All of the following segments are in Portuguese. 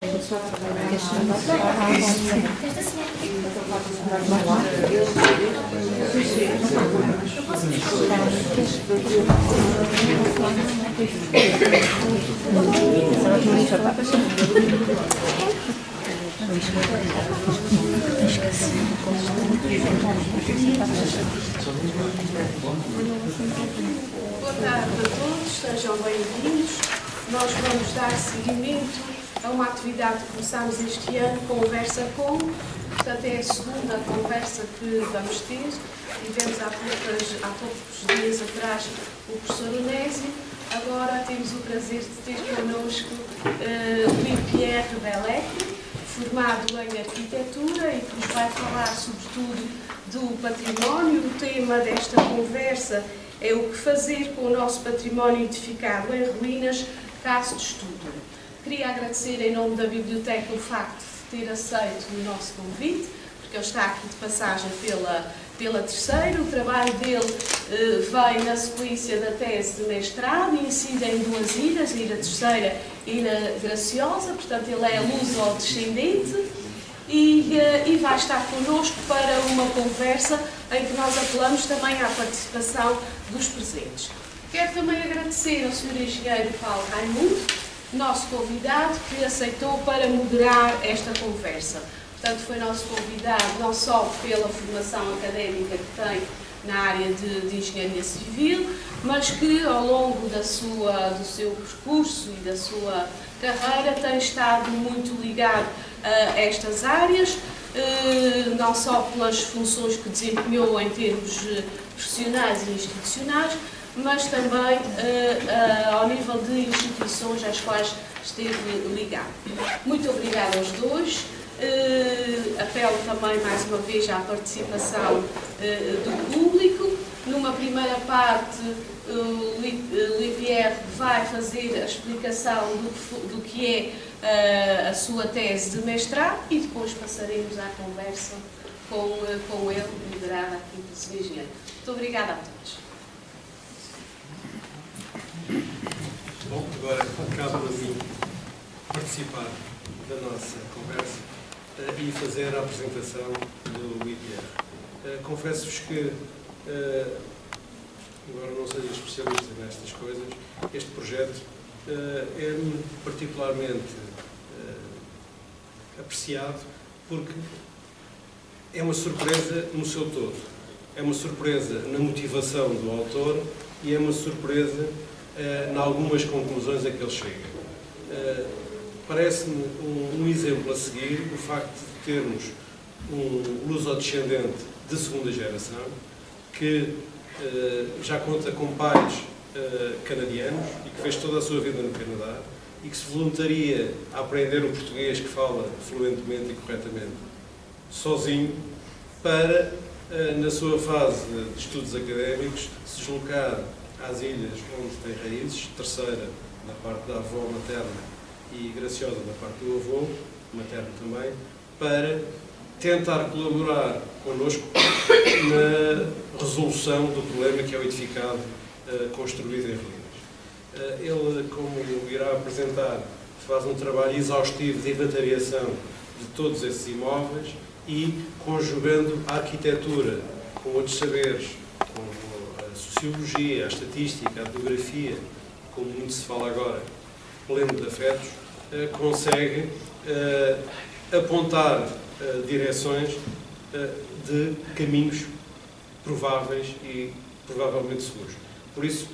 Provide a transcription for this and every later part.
Boa tarde a todos, sejam bem-vindos. Nós vamos dar seguimento a uma atividade que começámos este ano, Conversa Com. Portanto, é a segunda conversa que vamos ter. Tivemos há poucos dias atrás o professor Onésio. Agora temos o prazer de ter connosco Louis-Pierre Bellec, formado em Arquitetura e que nos vai falar sobretudo do património. O tema desta conversa é o que fazer com o nosso património edificado em ruínas, caso de estudo. Queria agradecer em nome da Biblioteca o facto de ter aceito o nosso convite, porque ele está aqui de passagem pela terceira. O trabalho dele vem na sequência da tese de mestrado e incide em duas ilhas, a Ilha Terceira e Ilha Graciosa, portanto ele é luso-descendente e vai estar connosco para uma conversa em que nós apelamos também à participação dos presentes. Quero também agradecer ao Sr. Engenheiro Paulo Raimundo, nosso convidado, que aceitou para moderar esta conversa. Portanto, foi nosso convidado não só pela formação académica que tem na área de engenharia civil, mas que ao longo do seu percurso e da sua carreira tem estado muito ligado a estas áreas, não só pelas funções que desempenhou em termos profissionais e institucionais, mas também ao nível de instituições às quais esteve ligado. Muito obrigada aos dois. Apelo também mais uma vez à participação do público. Numa primeira parte, Louis-Pierre vai fazer a explicação do que é a sua tese de mestrado e depois passaremos à conversa com ele, liderada aqui pelo Sr. Engenheiro. Muito obrigada a todos. Bom, agora cabe a mim participar da nossa conversa e fazer a apresentação do Louis-Pierre. Confesso-vos que, embora não seja especialista nestas coisas, este projeto é-me particularmente apreciado porque é uma surpresa no seu todo. É uma surpresa na motivação do autor e é uma surpresa em algumas conclusões a que ele chega. Parece-me um exemplo a seguir o facto de termos um luso-descendente de segunda geração que já conta com pais canadianos e que fez toda a sua vida no Canadá e que se voluntaria a aprender o português que fala fluentemente e corretamente sozinho para, na sua fase de estudos académicos, se deslocar às ilhas onde tem raízes, Terceira da parte da avó materna e Graciosa da parte do avô, materno também, para tentar colaborar connosco na resolução do problema que é o edificado construído em ruínas. Ele, como irá apresentar, faz um trabalho exaustivo de inventariação de todos esses imóveis e conjugando a arquitetura com outros saberes, com a sociologia, a estatística, a etnografia, como muito se fala agora, pleno de afetos, consegue apontar direções de caminhos prováveis e provavelmente seguros. Por isso,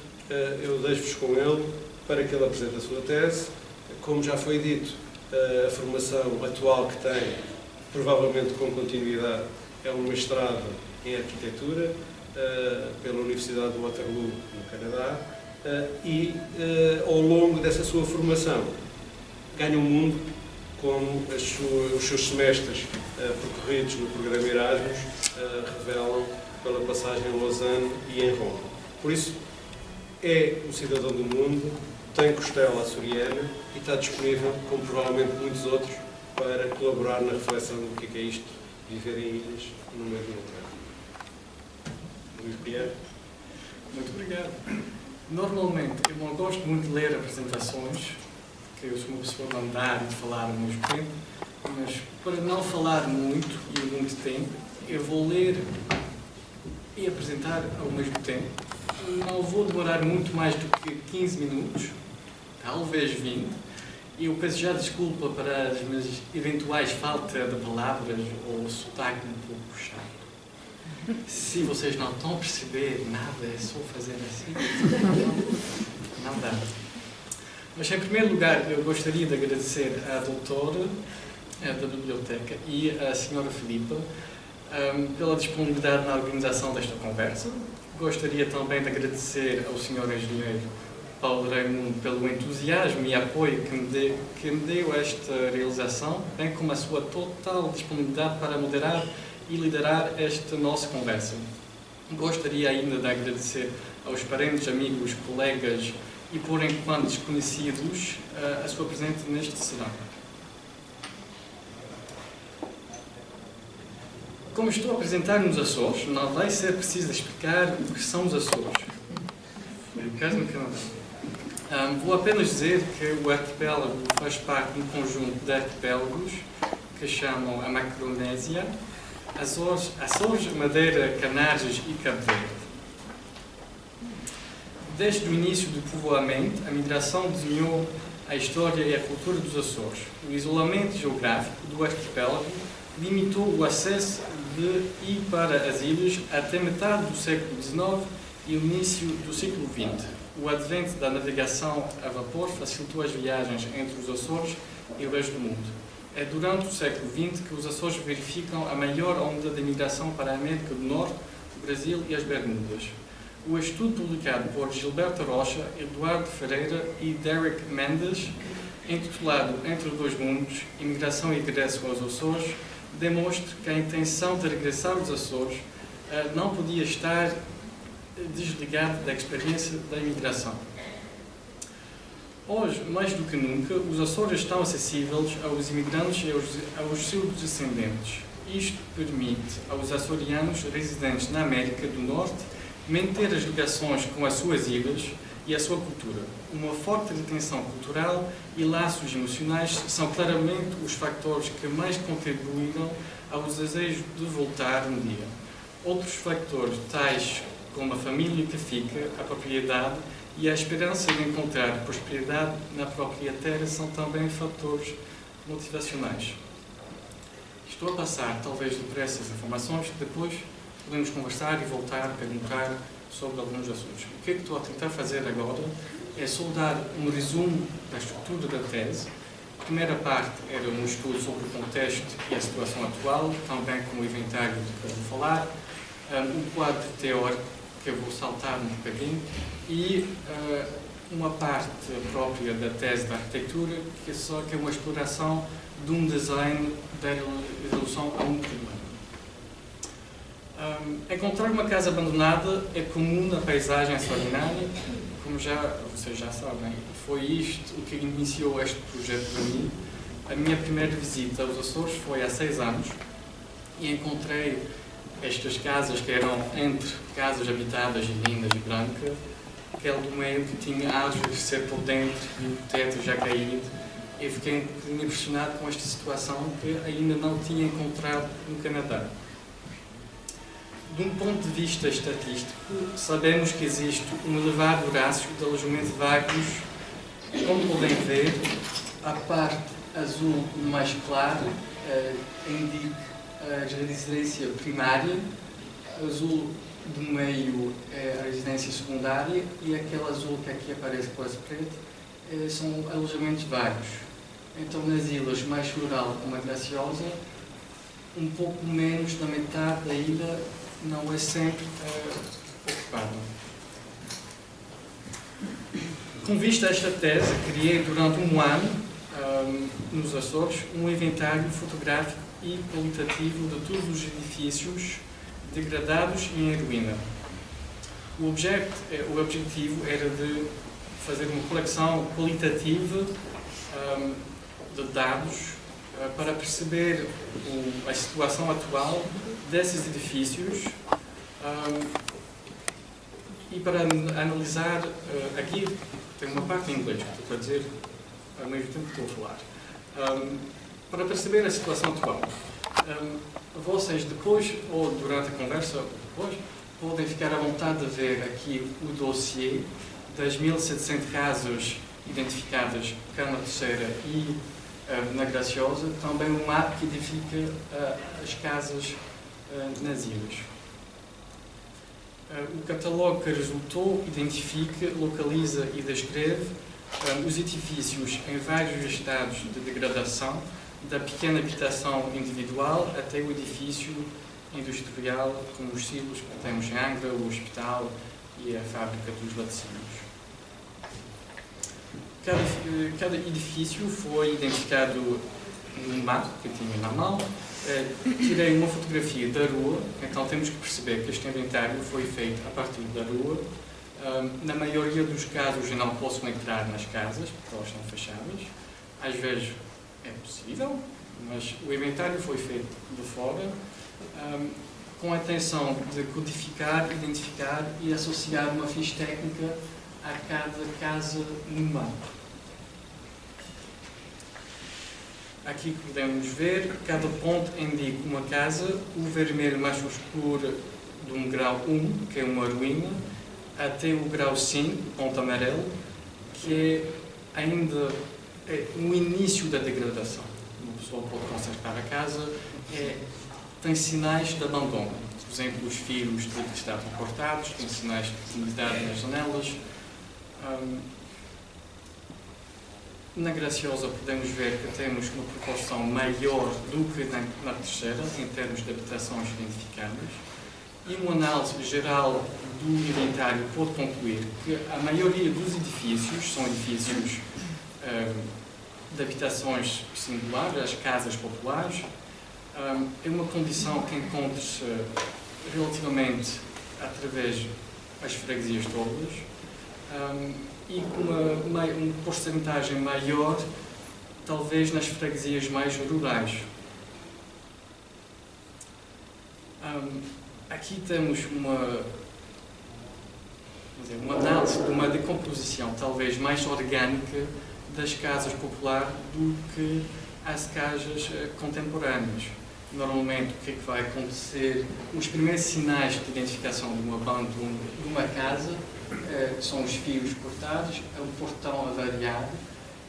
eu deixo-vos com ele para que ele apresente a sua tese. Como já foi dito, a formação atual que tem, provavelmente com continuidade, é um mestrado em arquitetura pela Universidade de Waterloo, no Canadá, e ao longo dessa sua formação ganha um mundo como os seus semestres percorridos no programa Erasmus revelam pela passagem em Lausanne e em Roma. Por isso, é um cidadão do mundo, tem costela açoriana e está disponível, como provavelmente muitos outros, para colaborar na reflexão do que é isto, viver em ilhas no meio do oceano. Louis-Pierre. Muito obrigado. Normalmente, eu não gosto muito de ler apresentações, porque eu sou uma pessoa de andar e de falar ao mesmo tempo, mas para não falar muito e muito tempo, eu vou ler e apresentar ao mesmo tempo. Não vou demorar muito mais do que 15 minutos, talvez 20. Eu peço já desculpa para as minhas eventuais falta de palavras ou sotaque um pouco chato. Se vocês não estão a perceber nada, é só fazer assim. Não dá. Mas, em primeiro lugar, eu gostaria de agradecer à doutora da biblioteca e à senhora Filipa pela disponibilidade na organização desta conversa. Gostaria também de agradecer ao senhor engenheiro Paulo Raimundo pelo entusiasmo e apoio que me deu a esta realização, bem como a sua total disponibilidade para moderar e liderar esta nossa conversa. Gostaria ainda de agradecer aos parentes, amigos, colegas e, por enquanto, desconhecidos, a sua presença neste salão. Como estou a apresentar nos Açores, não vai ser preciso explicar o que são os Açores. Foi o caso no Canadá. Vou apenas dizer que o arquipélago faz parte de um conjunto de arquipélagos que chamam a Macronésia, Açores, Madeira, Canárias e Cabo Verde. Desde o início do povoamento, a migração desenhou a história e a cultura dos Açores. O isolamento geográfico do arquipélago limitou o acesso de e para as ilhas até metade do século XIX e o início do século XX. O advento da navegação a vapor facilitou as viagens entre os Açores e o resto do mundo. É durante o século XX que os Açores verificam a maior onda de imigração para a América do Norte, o Brasil e as Bermudas. O estudo publicado por Gilberto Rocha, Eduardo Ferreira e Derek Mendes, intitulado Entre os Dois Mundos, Imigração e Regresso aos Açores, demonstra que a intenção de regressar aos Açores não podia estar desligada da experiência da imigração. Hoje, mais do que nunca, os Açores estão acessíveis aos imigrantes e aos seus descendentes. Isto permite aos açorianos residentes na América do Norte manter as ligações com as suas ilhas e a sua cultura. Uma forte retenção cultural e laços emocionais são claramente os fatores que mais contribuíram ao desejo de voltar um dia. Outros fatores, tais como a família que fica, a propriedade e a esperança de encontrar prosperidade na própria terra, são também fatores motivacionais. Estou a passar, talvez, depressa as informações, depois podemos conversar e voltar a perguntar sobre alguns assuntos. O que estou a tentar fazer agora é só dar um resumo da estrutura da tese. A primeira parte era um estudo sobre o contexto e a situação atual, também com o inventário de que eu vou falar, um quadro teórico, que eu vou saltar um bocadinho, e uma parte própria da tese da arquitetura, que é uma exploração de um design da resolução a um problema. Encontrar uma casa abandonada é comum na paisagem açoriana, como vocês já sabem. Foi isto o que iniciou este projeto para mim. A minha primeira visita aos Açores foi há 6 anos e encontrei estas casas que eram entre casas habitadas e lindas e brancas, aquele do meio que tinha árvores de ser por dentro e o teto já caído. Eu fiquei impressionado com esta situação que ainda não tinha encontrado no Canadá. De um ponto de vista estatístico, sabemos que existe um elevado rácio de alojamentos vagos. Como podem ver, a parte azul mais clara indica a residência primária, azul do meio é a residência secundária e aquele azul que aqui aparece quase preto são alojamentos vagos. Então, nas ilhas mais rural como a Graciosa, um pouco menos da metade da ilha não é sempre ocupado. Com vista a esta tese, criei durante um ano, nos Açores, um inventário fotográfico e qualitativo de todos os edifícios degradados e em ruína. O objetivo era de fazer uma coleção qualitativa de dados para perceber a situação atual desses edifícios e para analisar, aqui tem uma parte em inglês que estou a dizer, ao mesmo tempo que estou a falar. Para perceber a situação atual, vocês depois, ou durante a conversa, ou depois, podem ficar à vontade de ver aqui o dossiê das 1.700 casas identificadas cá na Terceira e na Graciosa, também um mapa que identifica as casas nas ilhas. O catálogo que resultou identifica, localiza e descreve os edifícios em vários estados de degradação, da pequena habitação individual até o edifício industrial, como os silos que temos em Angra, o hospital e a fábrica dos laticínios. Cada edifício foi identificado num mapa que tinha na mão. Tirei uma fotografia da rua, então temos que perceber que este inventário foi feito a partir da rua. Na maioria dos casos eu não posso entrar nas casas, porque elas são fechadas. Às vezes é possível, mas o inventário foi feito de fora, com a intenção de codificar, identificar e associar uma ficha técnica a cada casa no mapa. Aqui podemos ver, cada ponto indica uma casa, o vermelho mais escuro de um grau 1, que é uma ruína, até o grau 5, ponto amarelo, que é ainda no início da degradação. Uma pessoa pode consertar a casa, tem sinais de abandono. Por exemplo, os fios que estavam cortados, tem sinais de umidade nas janelas. Na Graciosa podemos ver que temos uma proporção maior do que na Terceira, em termos de habitações identificadas. E uma análise geral do inventário pode concluir que a maioria dos edifícios são edifícios de habitações singulares, as casas populares. É uma condição que encontra-se relativamente através das freguesias todas. E com uma porcentagem maior, talvez nas freguesias mais rurais. Aqui temos uma análise de uma decomposição talvez mais orgânica das casas populares do que as casas contemporâneas. Normalmente, o que é que vai acontecer? Os primeiros sinais de identificação de um abandono de uma casa são os fios cortados, é o portão avariado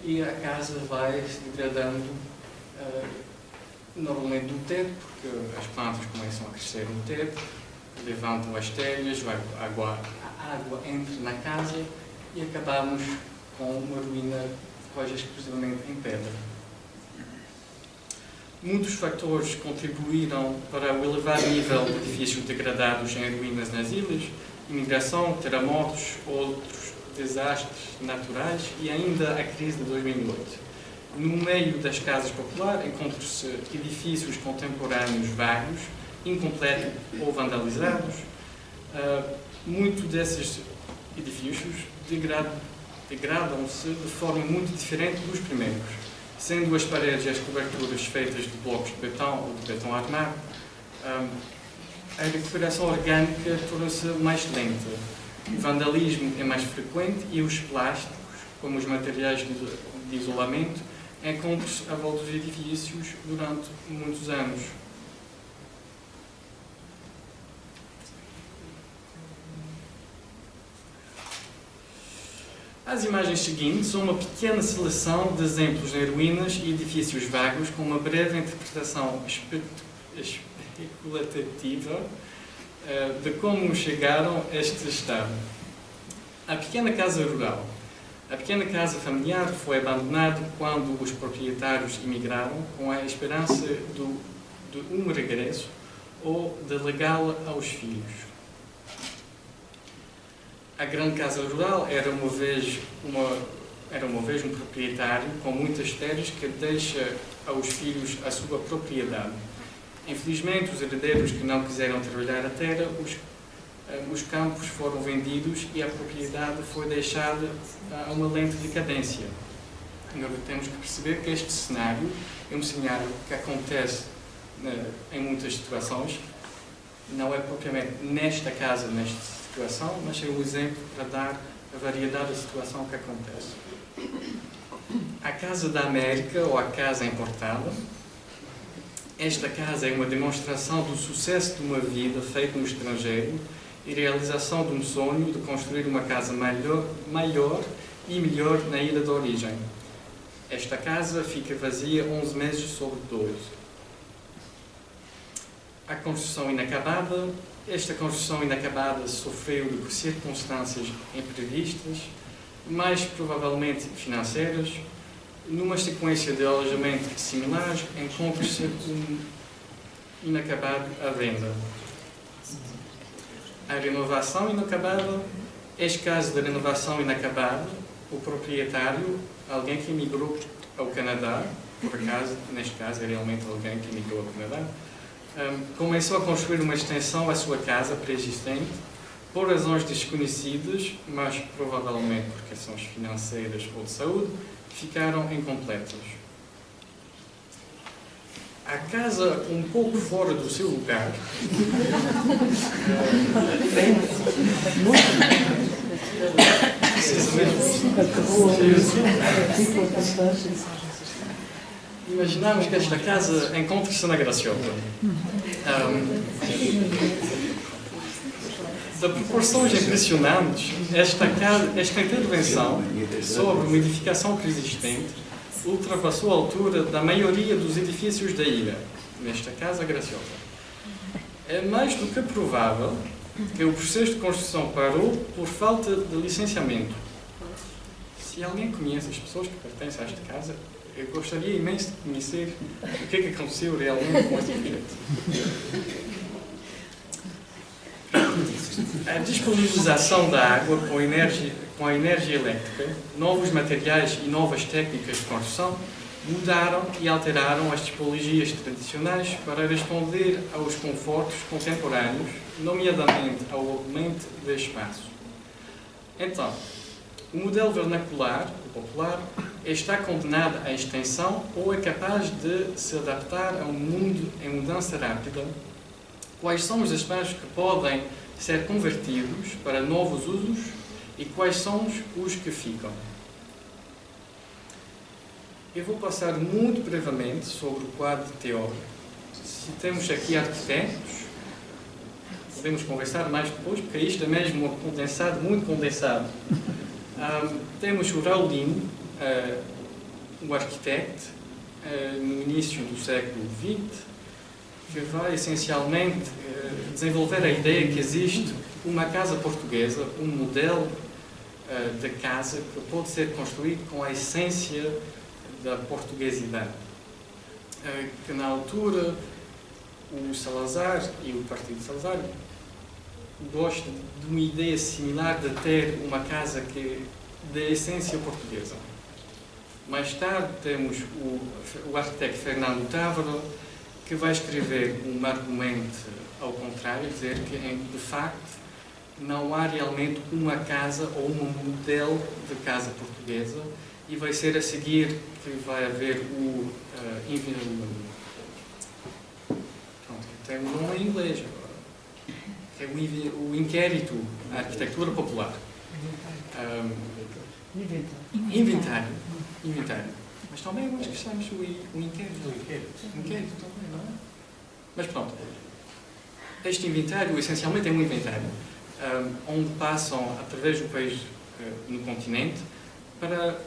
e a casa vai se degradando normalmente do teto, porque as plantas começam a crescer no teto, levantam as telhas, a água entra na casa e acabamos com uma ruína quase exclusivamente em pedra. Muitos fatores contribuíram para o elevado nível de edifícios degradados em ruínas nas ilhas: imigração, terremotos, outros desastres naturais e ainda a crise de 2008. No meio das casas populares encontram-se edifícios contemporâneos vários, incompletos ou vandalizados. Muitos desses edifícios degradam-se de forma muito diferente dos primeiros, sendo as paredes e as coberturas feitas de blocos de betão ou de betão armado. A recuperação orgânica torna-se mais lenta, o vandalismo é mais frequente e os plásticos, como os materiais de isolamento, encontram-se à volta dos edifícios durante muitos anos. As imagens seguintes são uma pequena seleção de exemplos em ruínas e edifícios vagos com uma breve interpretação especulativa de como chegaram a este estado. A pequena casa rural. A pequena casa familiar foi abandonada quando os proprietários emigraram com a esperança de um regresso ou de legá-la aos filhos. A grande casa rural era uma vez um proprietário com muitas terras que deixa aos filhos a sua propriedade. Infelizmente, os herdeiros que não quiseram trabalhar a terra, os campos foram vendidos e a propriedade foi deixada a uma lenta decadência. Agora temos que perceber que este cenário é um cenário que acontece em muitas situações, não é propriamente nesta casa, nesta situação, mas é um exemplo para dar a variedade da situação que acontece. a Casa da América ou a Casa Importada. Esta casa é uma demonstração do sucesso de uma vida feita no estrangeiro e realização de um sonho de construir uma casa maior e melhor na ilha de origem. Esta casa fica vazia 11 meses sobre 12. A construção inacabada. Esta construção inacabada sofreu de circunstâncias imprevistas, mais provavelmente financeiras. Numa sequência de alojamento similares, encontra-se um inacabado à venda. A renovação inacabada. Este caso de renovação inacabada, o proprietário, alguém que emigrou ao Canadá, por acaso, neste caso é realmente alguém que emigrou ao Canadá, começou a construir uma extensão à sua casa pré-existente, por razões desconhecidas, mas provavelmente por questões financeiras ou de saúde, ficaram incompletas. A casa um pouco fora do seu lugar, imaginamos que esta casa encontra-se na Graciosa. De proporções impressionantes, esta intervenção sobre uma edificação preexistente ultrapassou a altura da maioria dos edifícios da ilha, nesta Casa Graciosa. É mais do que provável que o processo de construção parou por falta de licenciamento. Se alguém conhece as pessoas que pertencem a esta casa, eu gostaria imenso de conhecer o que é que aconteceu realmente com este projeto. A disponibilização da água com a energia elétrica, novos materiais e novas técnicas de construção mudaram e alteraram as tipologias tradicionais para responder aos confortos contemporâneos, nomeadamente ao aumento de espaço. Então, o modelo vernacular, o popular, está condenado à extensão ou é capaz de se adaptar a um mundo em mudança rápida? Quais são os espaços que podem ser convertidos para novos usos e quais são os que ficam? Eu vou passar muito brevemente sobre o quadro teórico. Se temos aqui arquitetos, podemos conversar mais depois, porque isto é mesmo condensado, muito condensado. Temos o Raulino, o arquiteto, no início do século XX, que vai essencialmente desenvolver a ideia que existe uma casa portuguesa, um modelo de casa que pode ser construído com a essência da portuguesidade. Que na altura o Salazar e o Partido Salazar gostam de uma ideia similar de ter uma casa que da essência portuguesa. Mais tarde temos o arquiteto Fernando Távora, que vai escrever um argumento ao contrário, dizer que, de facto, não há realmente uma casa ou um modelo de casa portuguesa, e vai ser a seguir que vai haver tem um nome em inglês agora, que é o inquérito à arquitetura popular. Inventário. Mas também nós gostamos do inquérito. Inquérito também, não é? Mas pronto. Este inventário, essencialmente, é um inventário onde passam, através do país no continente, para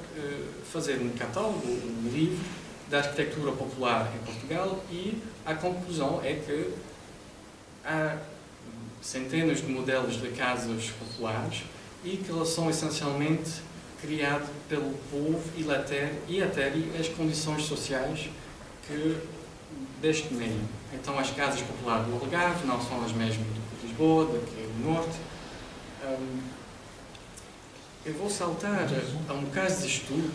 fazer um catálogo, um livro da arquitetura popular em Portugal, e a conclusão é que há centenas de modelos de casas populares e que elas são essencialmente criados pelo povo e até as condições sociais que deste meio. Então as casas populares do Algarve não são as mesmas de Lisboa, daqui do Norte. Eu vou saltar a um caso de estudo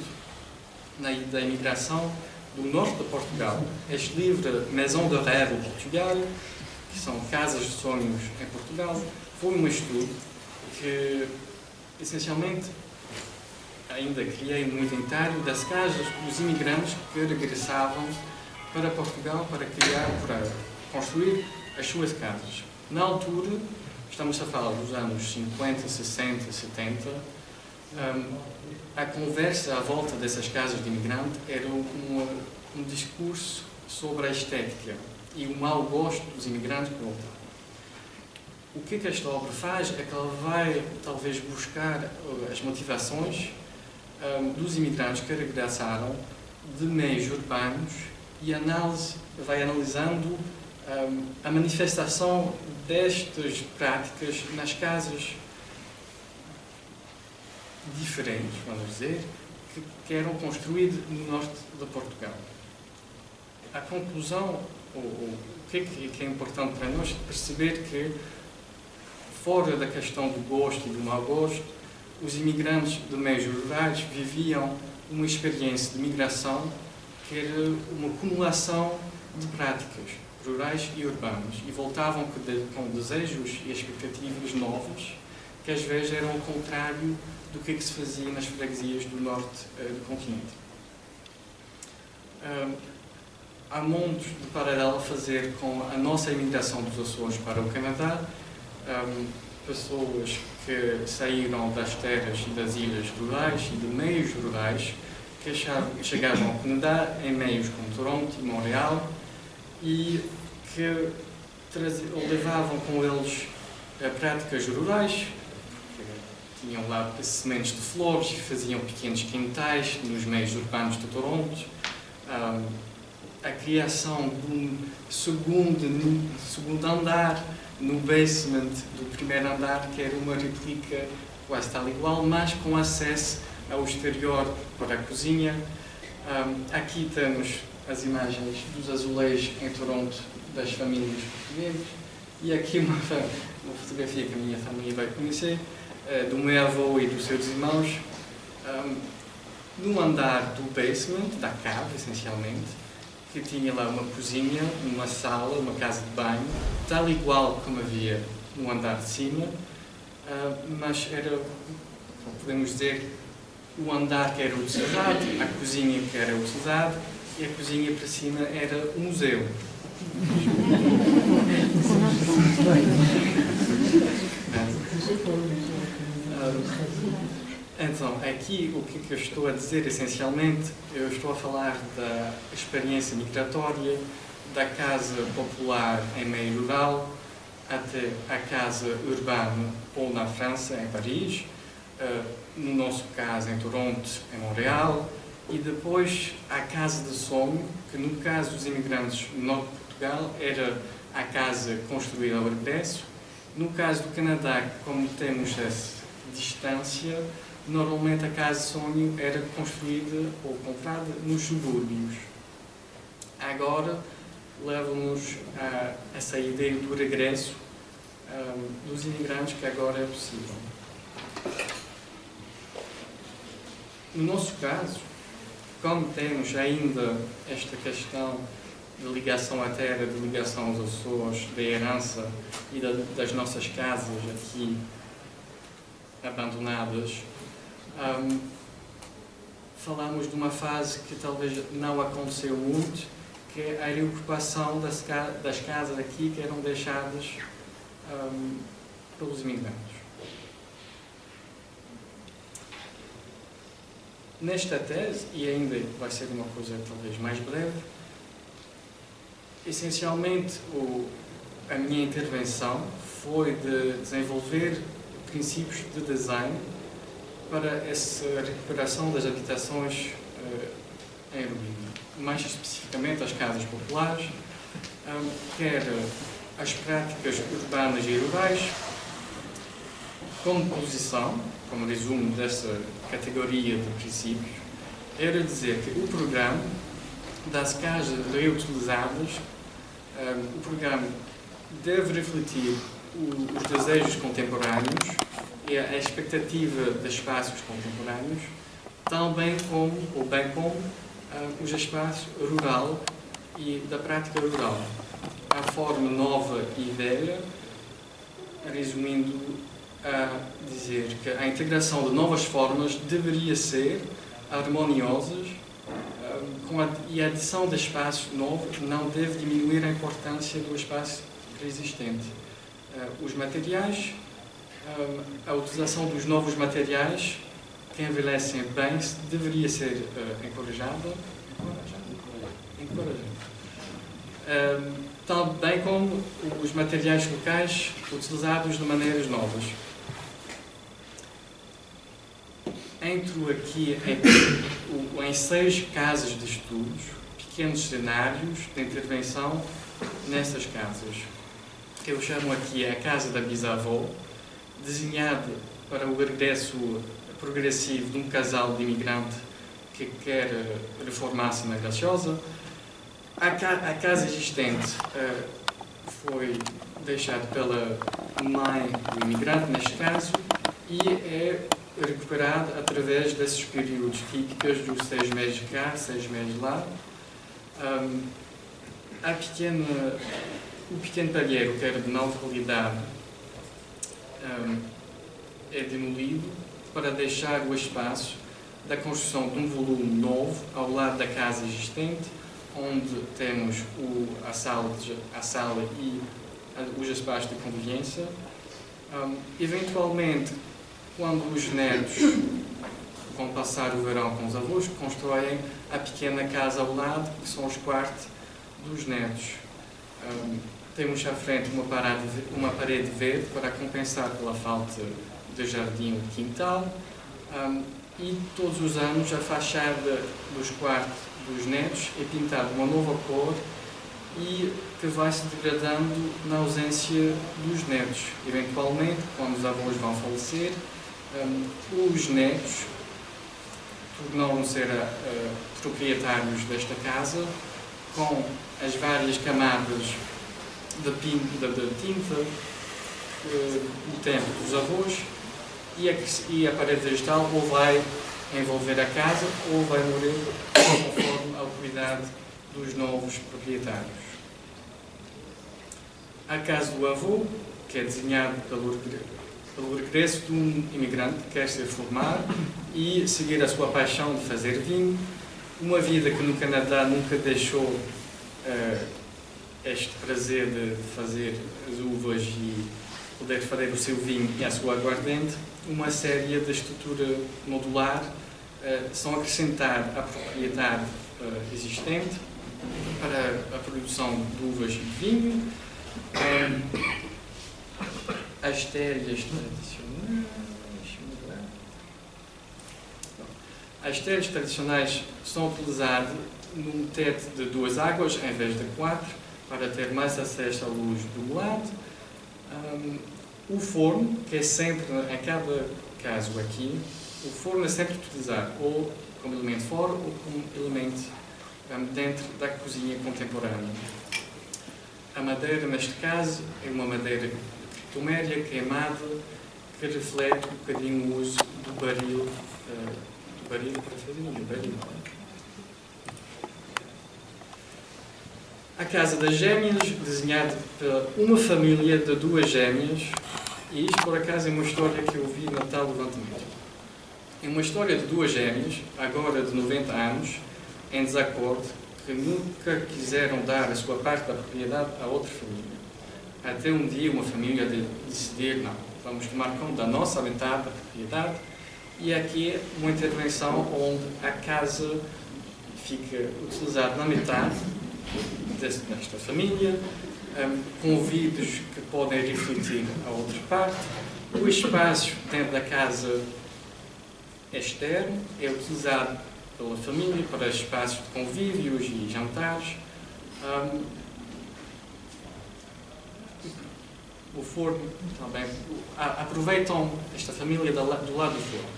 da imigração do norte de Portugal. Este livro, Maison de Rêve Portugal, que são casas de sonhos em Portugal, foi um estudo que, essencialmente, ainda criei um inventário das casas dos imigrantes que regressavam para Portugal para construir as suas casas. Na altura, estamos a falar dos anos 50, 60, 70, A conversa à volta dessas casas de imigrante era um discurso sobre a estética e o mau gosto dos imigrantes que voltavam. O que esta obra faz é que ela vai, talvez, buscar as motivações dos imigrantes que regressaram de meios urbanos e vai analisando a manifestação destas práticas nas casas diferentes, vamos dizer, que eram construídas no norte de Portugal. A conclusão, o que é importante para nós, perceber que, fora da questão do gosto e do mau gosto, os imigrantes de meios rurais viviam uma experiência de migração que era uma acumulação de práticas rurais e urbanas e voltavam com desejos e expectativas novas que às vezes eram o contrário do que se fazia nas freguesias do norte do continente. Há montes de paralelo a fazer com a nossa imigração dos Açores para o Canadá. Pessoas que saíram das terras e das ilhas rurais e de meios rurais que chegavam ao Canadá em meios como Toronto e Montreal e que levavam com eles práticas rurais, porque tinham lá sementes de flores e faziam pequenos quintais nos meios urbanos de Toronto. A criação de um segundo andar no basement do primeiro andar, que era uma réplica quase tal igual, mas com acesso ao exterior para a cozinha. Aqui temos as imagens dos azulejos em Toronto das famílias portuguesas e aqui uma fotografia que a minha família vai conhecer, do meu avô e dos seus irmãos, no andar do basement, da cave, essencialmente, que tinha lá uma cozinha, uma sala, uma casa de banho, tal igual como havia no andar de cima, mas era, podemos dizer, o andar que era utilizado, a cozinha que era utilizada e a cozinha para cima era um museu. Então, aqui o que eu estou a dizer, essencialmente, eu estou a falar da experiência migratória, da casa popular em meio rural, até a casa urbana, ou na França, em Paris, no nosso caso em Toronto, em Montreal, e depois a casa de sonho, que no caso dos imigrantes no norte de Portugal era a casa construída ao regresso. No caso do Canadá, como temos essa distância, normalmente a casa de sonho era construída ou comprada nos subúrbios. Agora, leva-nos a essa ideia do regresso dos imigrantes, que agora é possível. No nosso caso, como temos ainda esta questão de ligação à terra, de ligação aos Açores, da herança e das nossas casas aqui abandonadas, falamos de uma fase que talvez não aconteceu muito, que é a reocupação das casas aqui que eram deixadas pelos imigrantes. Nesta tese, e ainda vai ser uma coisa talvez mais breve, essencialmente a minha intervenção foi de desenvolver princípios de design para essa recuperação das habitações em ruína, mais especificamente as casas populares, quer as práticas urbanas e rurais, como posição, como resumo dessa categoria de princípios, era dizer que o programa das casas reutilizadas, o programa deve refletir os desejos contemporâneos e a expectativa de espaços contemporâneos, tão bem como os espaços rural e da prática rural. A forma nova e velha, resumindo, a dizer que a integração de novas formas deveria ser harmoniosas e a adição de espaços novos não deve diminuir a importância do espaço preexistente. Os materiais, a utilização dos novos materiais que envelhecem bem deveria ser encorajada, também como os materiais locais utilizados de maneiras novas. Entro aqui em 6 casas de estudos, pequenos cenários de intervenção nessas casas. Eu chamo aqui a casa da bisavó, desenhada para o regresso progressivo de um casal de imigrante que quer reformar-se na Graciosa. A casa existente foi deixada pela mãe do imigrante, neste caso, e é recuperada através desses períodos típicos dos 6 meses cá, 6 meses lá. O pequeno palheiro, que era de nova qualidade, é demolido para deixar o espaço da construção de um volume novo ao lado da casa existente, onde temos a sala e os espaços de convivência. Eventualmente, quando os netos vão passar o verão com os avós, constroem a pequena casa ao lado, que são os quartos dos netos. Temos à frente uma parede verde para compensar pela falta de jardim ou de quintal. E todos os anos a fachada dos quartos dos netos é pintada de uma nova cor e que vai se degradando na ausência dos netos. Eventualmente, quando os avós vão falecer, os netos tornam-se proprietários desta casa, com as várias camadas de tinta do tempo dos avós, e a parede vegetal ou vai envolver a casa ou vai morrer conforme ao cuidado dos novos proprietários. A casa do avô, que é desenhado pelo regresso de um imigrante que quer se reformar e seguir a sua paixão de fazer vinho, uma vida que no Canadá nunca deixou este prazer de fazer as uvas e poder fazer o seu vinho e a sua aguardente. Uma série de estrutura modular são acrescentar à propriedade existente para a produção de uvas e de vinho. As telhas tradicionais são utilizadas num teto de 2 águas em vez de 4, para ter mais acesso à luz do lado. O forno, que é sempre, em cada caso aqui, o forno é sempre utilizado ou como elemento fora ou como elemento dentro da cozinha contemporânea. A madeira, neste caso, é uma madeira toméria queimada que reflete um bocadinho o uso do baril para fazer vinho. A casa das gêmeas, desenhada por uma família de 2 gêmeas, e isto por acaso é uma história que eu vi na tal levantamento. É uma história de 2 gêmeas, agora de 90 anos, em desacordo, que nunca quiseram dar a sua parte da propriedade a outra família. Até um dia uma família decidir, não, vamos tomar conta da nossa metade da propriedade, e aqui é uma intervenção onde a casa fica utilizada na metade desta família, com vidros que podem refletir a outra parte. O espaço dentro da casa externo é utilizado pela família para espaços de convívios e jantares. O forno também. Aproveitam esta família do lado do forno.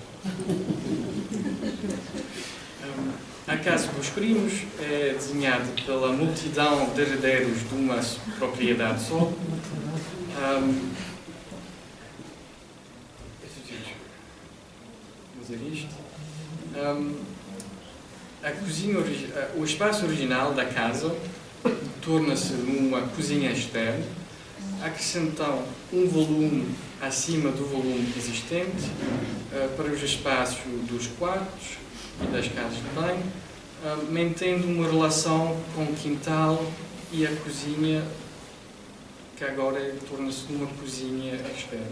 A casa dos primos é desenhada pela multidão de herdeiros de uma propriedade só. Vou dizer isto. A cozinha, o espaço original da casa torna-se numa cozinha externa, acrescentam um volume acima do volume existente para os espaços dos quartos e das casas de banho, mantendo uma relação com o quintal e a cozinha, que agora torna-se numa cozinha externa.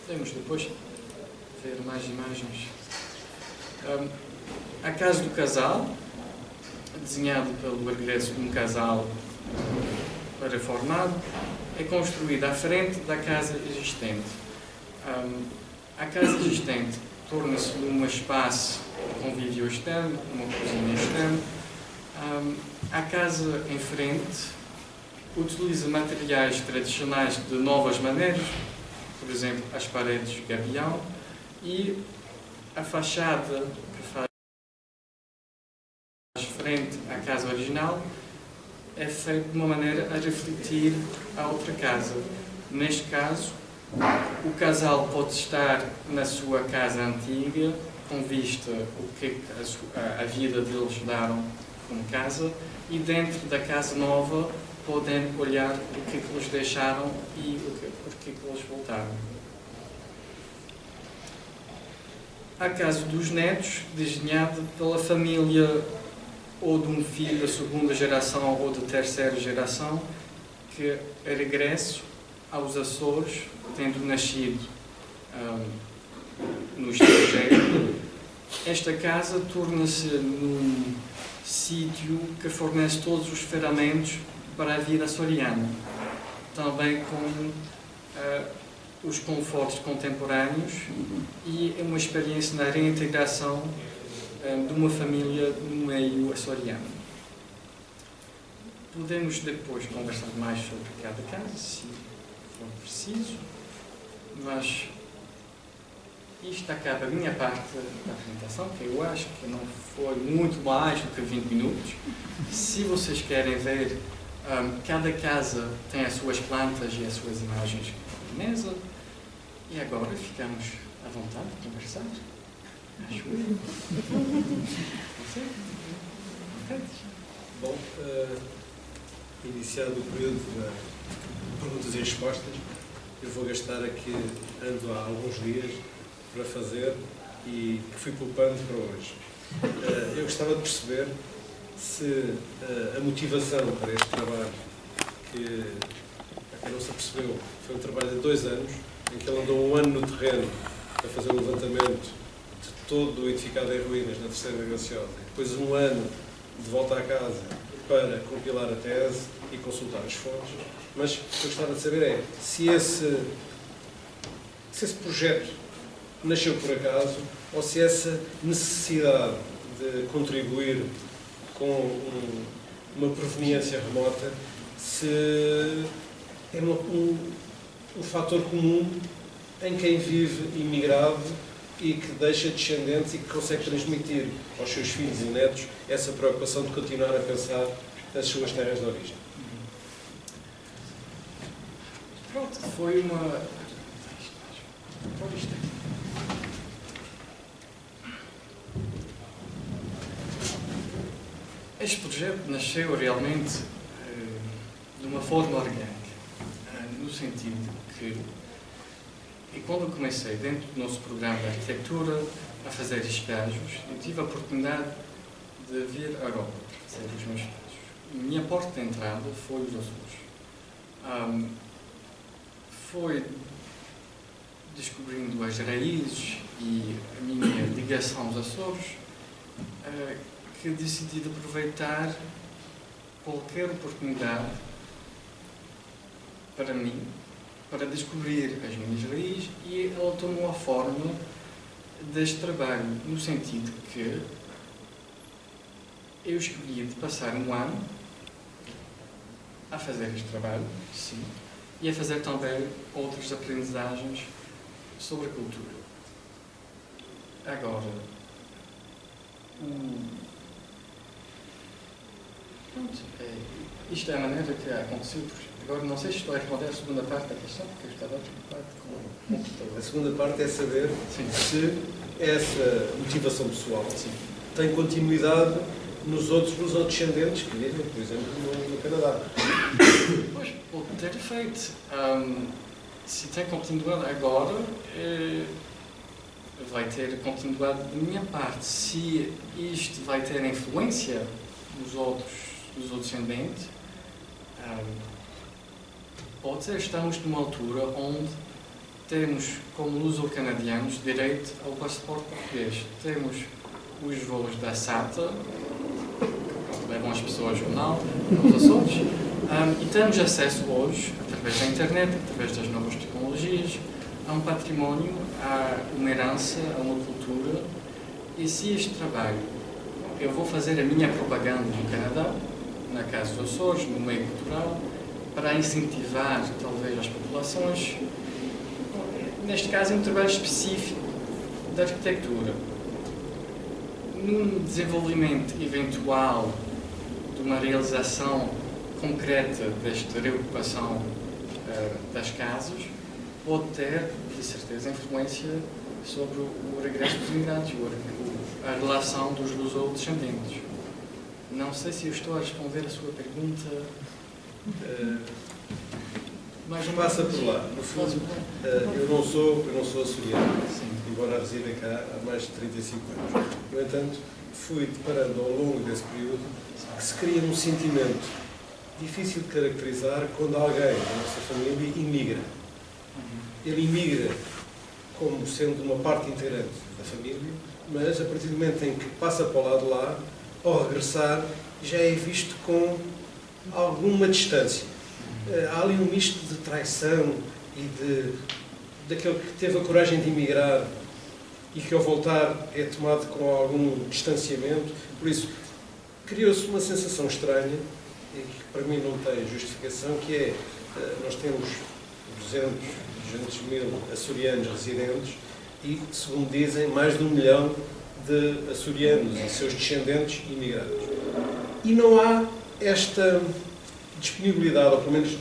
Temos depois ver mais imagens. A casa do casal, desenhado pelo regresso de um casal reformado, é construída à frente da casa existente. A casa existente torna-se num espaço de convívio externo, uma cozinha externa. A casa em frente utiliza materiais tradicionais de novas maneiras, por exemplo, as paredes de gabião, e a fachada que faz frente à casa original é feita de uma maneira a refletir a outra casa. Neste caso, o casal pode estar na sua casa antiga, com vista o que a vida deles deram como casa, e dentro da casa nova podem olhar o que eles deixaram e por que eles voltaram. A casa dos netos, desenhada pela família ou de um filho da segunda geração ou de terceira geração, que regresso aos Açores, tendo nascido no estrangeiro. Esta casa torna-se num sítio que fornece todos os ferramentas para a vida açoriana, também com os confortos contemporâneos, e é uma experiência na reintegração de uma família no meio açoriano. Podemos depois conversar mais sobre cada casa, se for preciso, mas isto acaba a minha parte da apresentação, que eu acho que não foi muito mais do que 20 minutos. Se vocês querem ver, cada casa tem as suas plantas e as suas imagens na mesa, e agora ficamos à vontade de conversar. Acho eu. Bom, iniciado o período de perguntas e respostas, eu vou gastar aqui, ando há alguns dias para fazer e que fui poupando para hoje. Eu gostava de perceber se a motivação para este trabalho, que a quem não se apercebeu, foi um trabalho de 2 anos, em que ele andou 1 ano no terreno a fazer o levantamento de todo o edificado em ruínas na Terceira Graciosa, depois 1 ano de volta à casa para compilar a tese e consultar as fontes, mas o que eu gostava de saber é se esse projeto nasceu por acaso ou se essa necessidade de contribuir com uma proveniência remota se é um fator comum em quem vive imigrado e que deixa descendentes e que consegue transmitir aos seus filhos e netos essa preocupação de continuar a pensar nas suas terras de origem. Pronto, foi uma... Este projeto nasceu realmente de uma forma orgânica, no sentido que, e quando eu comecei dentro do nosso programa de arquitetura a fazer estágios, eu tive a oportunidade de vir à Europa para fazer os meus estágios. A minha porta de entrada foi os Açores. Foi descobrindo as raízes e a minha ligação aos Açores que decidi aproveitar qualquer oportunidade para mim, para descobrir as minhas raízes, e ela tomou a forma deste trabalho, no sentido que eu escolhi de passar 1 ano a fazer este trabalho, sim, e a fazer também outras aprendizagens sobre a cultura. Agora, pronto, isto é a maneira que aconteceu. Agora, não sei se estou a responder a segunda parte da questão, porque eu estava preocupado com o computador. A segunda parte é saber se essa motivação pessoal tem continuidade nos outros descendentes que vivem, por exemplo, no Canadá. Pois, pode ter feito. Se tem continuidade agora, vai ter continuidade da minha parte. Se isto vai ter influência dos outros descendentes, pode ser. Estamos numa altura onde temos, como luso-canadianos, direito ao passaporte português. Temos os voos da SATA, que levam as pessoas ou não aos Açores, e temos acesso hoje, através da internet, através das novas tecnologias, a um património, a uma herança, a uma cultura. E se este trabalho, eu vou fazer a minha propaganda no Canadá, na Casa dos Açores, no meio cultural, para incentivar, talvez, as populações. Neste caso, é um trabalho específico da arquitetura. Num desenvolvimento eventual de uma realização concreta desta reocupação das casas, pode ter, de certeza, influência sobre o regresso dos imigrantes, a relação dos luso-descendentes. Não sei se eu estou a responder a sua pergunta. Mas passa por lá. No fundo, eu não sou açoriano, embora resida cá há mais de 35 anos. No entanto, fui deparando ao longo desse período que se cria um sentimento difícil de caracterizar quando alguém da nossa família imigra. Ele imigra como sendo uma parte integrante da família, mas a partir do momento em que passa para o lado de lá, ao regressar, já é visto com alguma distância. Há ali um misto de traição e daquele que teve a coragem de emigrar e que ao voltar é tomado com algum distanciamento. Por isso, criou-se uma sensação estranha, e que para mim não tem justificação, que é, nós temos 200 mil açorianos residentes e, segundo dizem, mais de 1 milhão de açorianos e seus descendentes imigrados. E não há esta disponibilidade, ou pelo menos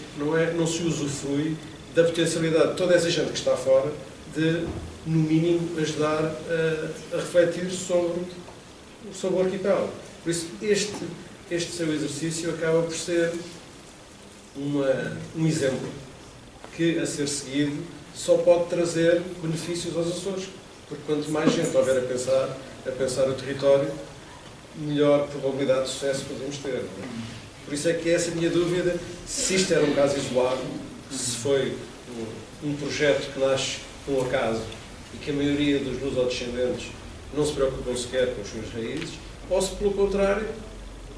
não se usufrui da potencialidade de toda essa gente que está fora de, no mínimo, ajudar a refletir sobre o arquipélago. Por isso, este seu exercício acaba por ser um exemplo que, a ser seguido, só pode trazer benefícios aos Açores. Porque quanto mais gente houver a pensar o território, melhor probabilidade de sucesso podemos ter. Não é? Por isso é que essa é a minha dúvida, se isto era um caso isolado, se foi um projeto que nasce por um acaso e que a maioria dos luso-descendentes não se preocupam sequer com as suas raízes, ou se, pelo contrário,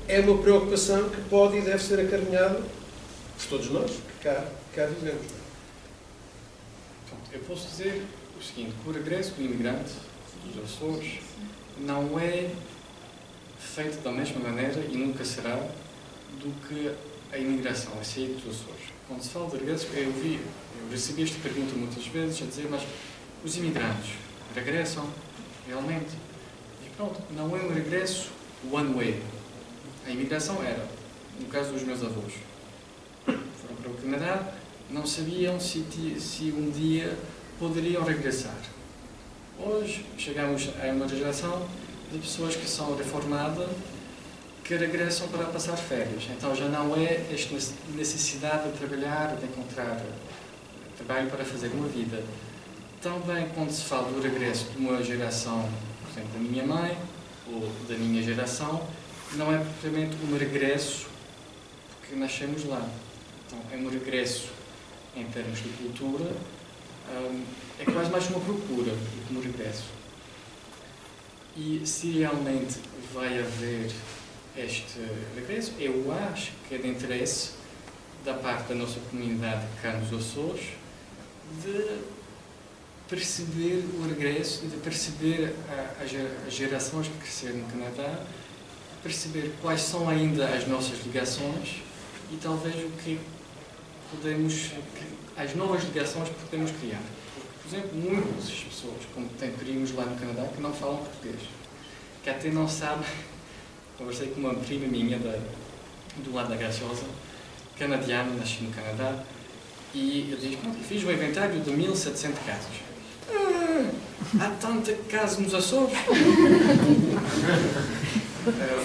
é uma preocupação que pode e deve ser acarinhada por todos nós que cá vivemos. Eu posso dizer o seguinte, que o regresso do imigrante dos Açores não é feito da mesma maneira e nunca será do que a imigração, a saída dos Açores. Quando se fala de regresso, eu recebi esta pergunta muitas vezes, a dizer, mas os imigrantes regressam realmente? E pronto, não é um regresso one way. A imigração era, no caso dos meus avós, foram para o Canadá, não sabiam se um dia poderiam regressar. Hoje chegamos a uma geração de pessoas que são reformadas, que regressam para passar férias. Então já não é esta necessidade de trabalhar, de encontrar trabalho para fazer uma vida. Também quando se fala do regresso de uma geração, por exemplo, da minha mãe ou da minha geração, não é propriamente um regresso porque nascemos lá. Então é um regresso em termos de cultura, é quase mais uma procura do que um regresso. E se realmente vai haver este regresso, eu acho que é de interesse da parte da nossa comunidade cá nos Açores de perceber o regresso e de perceber as gerações que cresceram no Canadá, perceber quais são ainda as nossas ligações e talvez o que podemos, as novas ligações que podemos criar. Por exemplo, muitas pessoas, como tem primos lá no Canadá, que não falam português, que até não sabem. Conversei com uma prima minha do lado da Graciosa, canadiana, nasci no Canadá, e eu disse, fiz um inventário de 1700 casas. Há tanta casa nos Açores?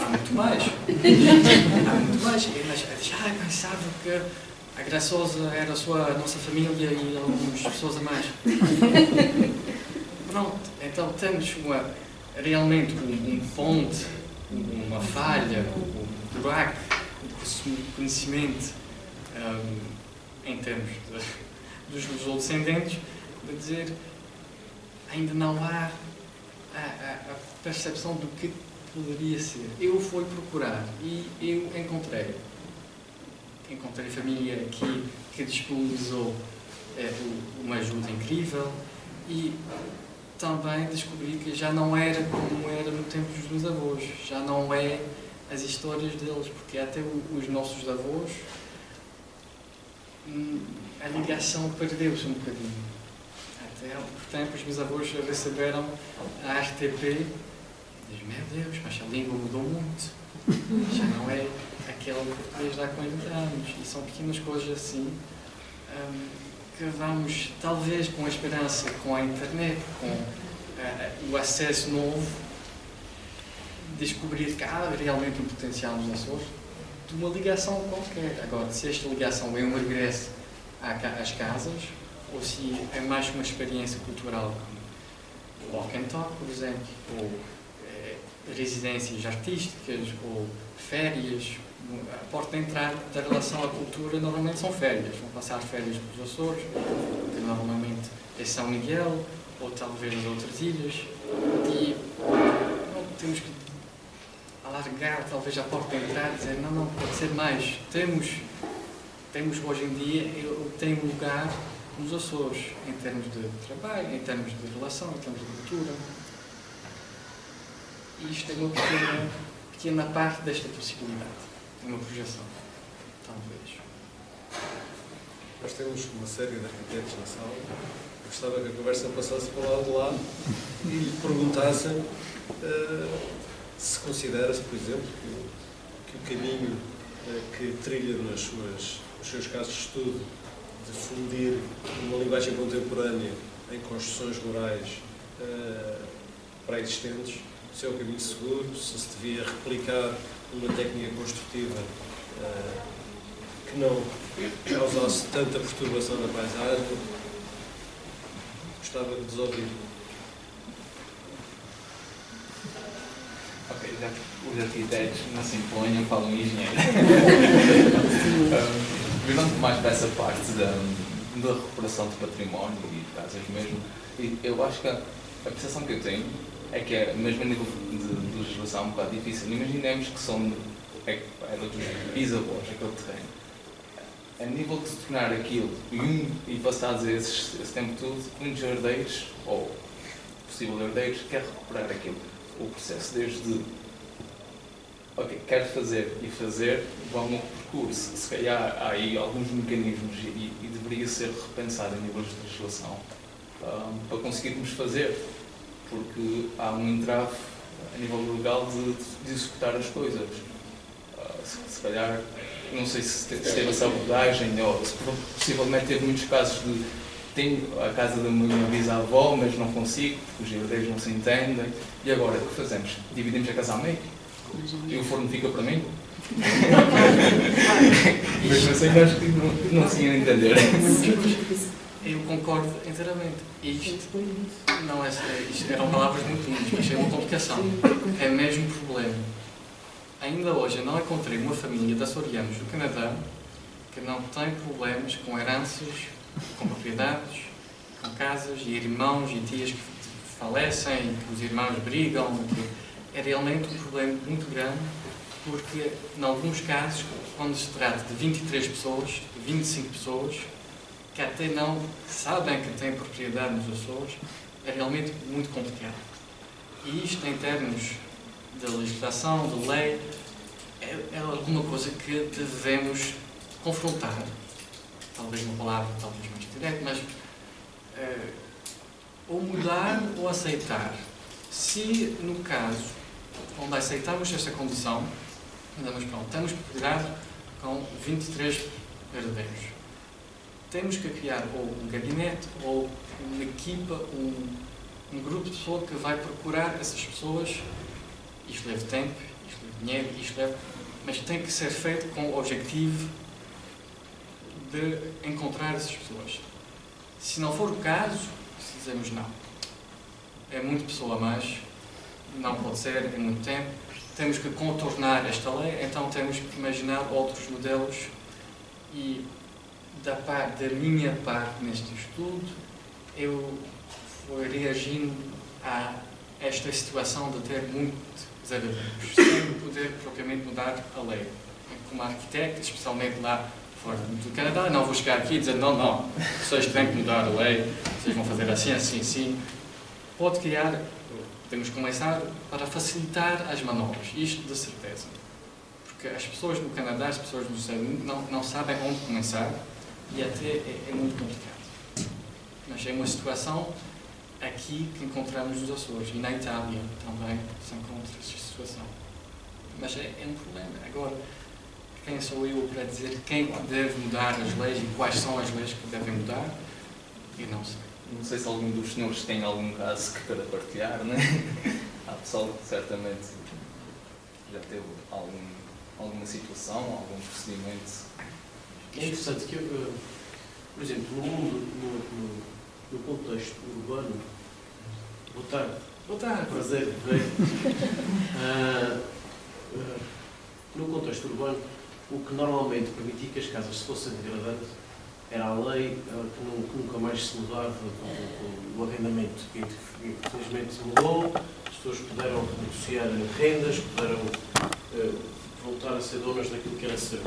Há muito mais. Há muito mais. Mas eu pensava que a Graciosa era a nossa família e algumas pessoas a mais. Pronto, então temos realmente um ponte, uma falha, um buraco de conhecimento em termos dos luso-descendentes, de dizer ainda não há a percepção do que poderia ser. Eu fui procurar e eu encontrei família aqui que disponibilizou uma ajuda incrível e também descobri que já não era como era no tempo dos meus avós, já não é as histórias deles, porque até os nossos avós, a ligação perdeu-se um bocadinho. Até há pouco tempo os meus avós receberam a RTP. Diz, meu Deus, mas a língua mudou muito. Já não é aquele português de há 40 anos. E são pequenas coisas assim que vamos, talvez com a esperança, com a internet, com o acesso novo, descobrir que há realmente um potencial nos Açores de uma ligação qualquer. Agora, se esta ligação é um regresso às casas, ou se é mais uma experiência cultural como walk and talk, por exemplo, ou residências artísticas, ou férias. A porta de entrada da relação à cultura normalmente são férias. Vão passar férias nos Açores, que normalmente é São Miguel, ou talvez as outras ilhas. E não temos que alargar talvez a porta de entrada e dizer não, pode ser mais. Temos hoje em dia, eu tenho um lugar nos Açores, em termos de trabalho, em termos de relação, em termos de cultura. E isto é uma pequena parte desta possibilidade. É uma projeção, talvez. Nós temos uma série de arquitetos na sala. Eu gostava que a conversa passasse para o lado de lá e lhe perguntassem se considera-se, por exemplo, que o caminho que trilha nos seus casos de estudo de fundir uma linguagem contemporânea em construções rurais pré-existentes, se é o caminho seguro, se devia replicar uma técnica construtiva que não causasse tanta perturbação na paisagem. Gostava de vos ouvir. Ok, já que os arquitetos não se impõem, falam engenheiro. Virando mais para essa parte da recuperação de património e de casas mesmo, eu acho que a percepção que eu tenho é que é, mesmo a nível de legislação, um bocado difícil. Imaginemos que são dos bisavós aquele terreno. A nível de se tornar aquilo e passados esse tempo todo, um dos herdeiros, ou possível herdeiros, quer recuperar aquilo. O processo desde quero fazer e fazer, vão no percurso. Se calhar há aí alguns mecanismos e deveria ser repensado a nível de legislação para conseguirmos fazer. Porque há um entrave a nível legal de executar as coisas. Se calhar, não sei se teve essa abordagem, ou se possivelmente teve muitos casos de tenho a casa da minha bisavó, mas não consigo, porque os herdeiros não se entendem. E agora, o que fazemos? Dividimos a casa ao meio? E o forno fica para mim? Mas assim, acho que não se ia entender. Eu concordo inteiramente. Isto não é, isto eram palavras muito lindas, mas é uma complicação. É mesmo um problema. Ainda hoje eu não encontrei uma família de açorianos do Canadá que não tem problemas com heranças, com propriedades, com casas e irmãos e tias que falecem, que os irmãos brigam. É realmente um problema muito grande, porque, em alguns casos, quando se trata de 23 pessoas, 25 pessoas, que até não sabem que têm propriedade nos Açores, é realmente muito complicado. E isto, em termos de legislação, de lei, é alguma coisa que devemos confrontar. Talvez uma palavra, talvez mais direta, mas ou mudar ou aceitar. Se, no caso, onde aceitamos esta condição, andamos pronto, temos propriedade com 23 herdeiros. Temos que criar ou um gabinete, ou uma equipa, um grupo de pessoas que vai procurar essas pessoas. Isto leva tempo, isto leva dinheiro, mas tem que ser feito com o objetivo de encontrar essas pessoas. Se não for o caso, se dizemos não, é muito pessoa a mais, não pode ser, é muito tempo, temos que contornar esta lei, então temos que imaginar outros modelos. E da minha parte neste estudo eu fui reagindo a esta situação de ter muitos herdeiros, sem poder propriamente mudar a lei. Como arquiteto, especialmente lá fora do Canadá, não vou chegar aqui e dizer não, vocês têm que mudar a lei, vocês vão fazer assim, assim, assim. Pode criar, podemos começar para facilitar as manobras, isto de certeza. Porque as pessoas no Canadá, as pessoas no Sul não sabem onde começar e até é muito complicado. Mas é uma situação aqui que encontramos nos Açores e na Itália também se encontra esta situação. Mas é um problema. Agora, quem sou eu para dizer quem deve mudar as leis e quais são as leis que devem mudar? Eu não sei. Não sei se algum dos senhores tem algum caso que queira partilhar, né? Há pessoal que certamente já teve alguma situação, algum procedimento. É interessante que, por exemplo, no mundo, no contexto urbano, boa tarde, prazer, no contexto urbano, o que normalmente permitia que as casas se fossem degradantes era a lei que nunca mais se mudava o arrendamento, que infelizmente mudou, as pessoas puderam negociar rendas, puderam voltar a ser donas daquilo que era seu,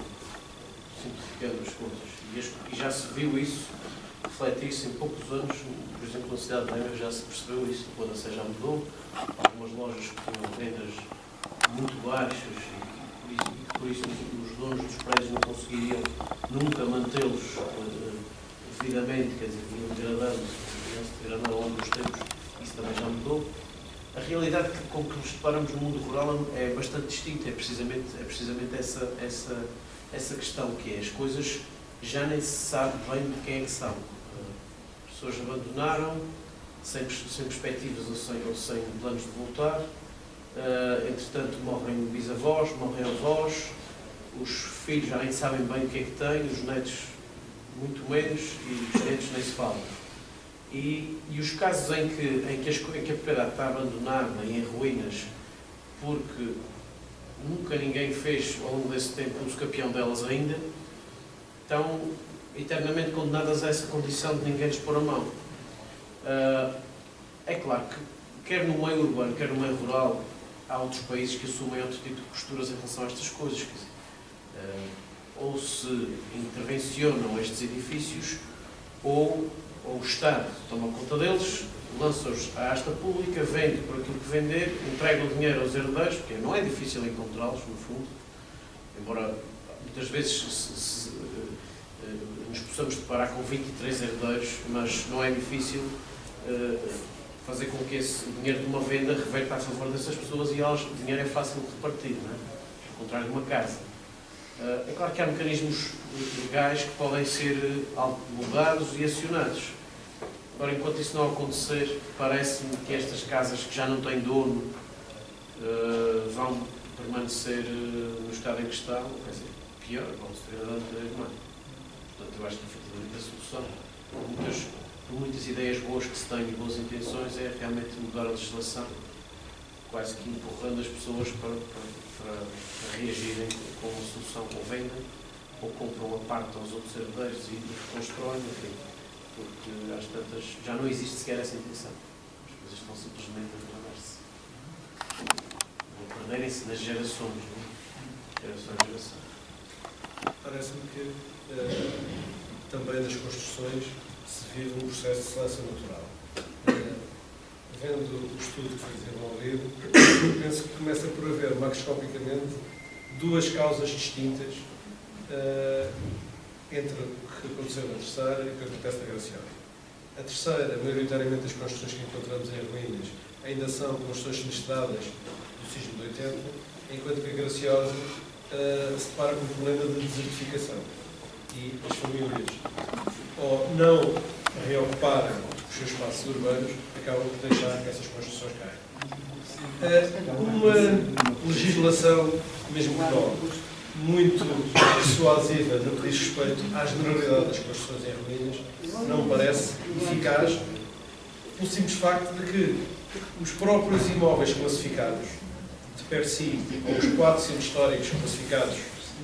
simplificando as contas. E já se viu isso refletir-se em poucos anos, por exemplo, na cidade de Leiria já se percebeu isso, o Podancé já mudou, algumas lojas que tinham rendas muito baixas e por isso os donos dos prédios não conseguiriam nunca mantê-los devidamente, quer dizer, iam degradando ao longo dos tempos, isso também já mudou. A realidade com que nos deparamos no mundo rural é bastante distinta, é precisamente essa questão, que é as coisas já nem se sabe bem de quem é que são. As pessoas abandonaram, sem perspectivas ou sem planos de voltar. Entretanto, morrem bisavós, morrem avós, os filhos já nem sabem bem o que é que têm, os netos muito menos e os netos nem se falam. E os casos em que a propriedade está abandonada e em ruínas porque nunca ninguém fez ao longo desse tempo uso campeão delas ainda, estão eternamente condenadas a essa condição de ninguém lhes pôr a mão. É claro que, quer no meio urbano, quer no meio rural, há outros países que assumem outro tipo de posturas em relação a estas coisas. Quer dizer, ou se intervencionam estes edifícios, ou o Estado toma conta deles, lança-os à asta pública, vende por aquilo que vender, entrega o dinheiro aos herdeiros, porque não é difícil encontrá-los, no fundo, embora muitas vezes nos possamos deparar com 23 herdeiros, mas não é difícil fazer com que esse dinheiro de uma venda reverta a favor dessas pessoas e o dinheiro é fácil de repartir, não é? Ao contrário de uma casa. É claro que há mecanismos legais que podem ser mudados e acionados. Agora, enquanto isso não acontecer, parece-me que estas casas que já não têm dono vão permanecer no estado em que estão, quer dizer, pior, vão se degradando cada vez mais. Portanto, eu acho que efetivamente a solução, por muitas ideias boas que se têm e boas intenções, é realmente mudar a legislação, quase que empurrando as pessoas para reagirem com uma solução, ou vendem, ou compram uma parte aos outros herdeiros e reconstroem, enfim, porque às tantas já não existe sequer essa intenção. As coisas estão simplesmente a degravar-se. Vão perderem-se nas gerações, não é? Geração em geração. Parece-me que também nas construções se vive um processo de seleção natural. Vendo o estudo que foi desenvolvido, penso que começa por haver, macroscopicamente, duas causas distintas entre o que aconteceu na Terceira e o que acontece na Graciosa. A Terceira, maioritariamente as construções que encontramos em ruínas, ainda são construções sinistradas do sismo de 80, enquanto que a Graciosa se depara com um problema de desertificação. E as famílias, ou não reocuparem os seus espaços urbanos, acabam por deixar que essas construções caiam. Uma legislação, mesmo menor, muito dissuasiva no que diz respeito à generalidade das construções em ruínas, não parece eficaz, pelo simples facto de que os próprios imóveis classificados de per si, ou os 4 centros históricos classificados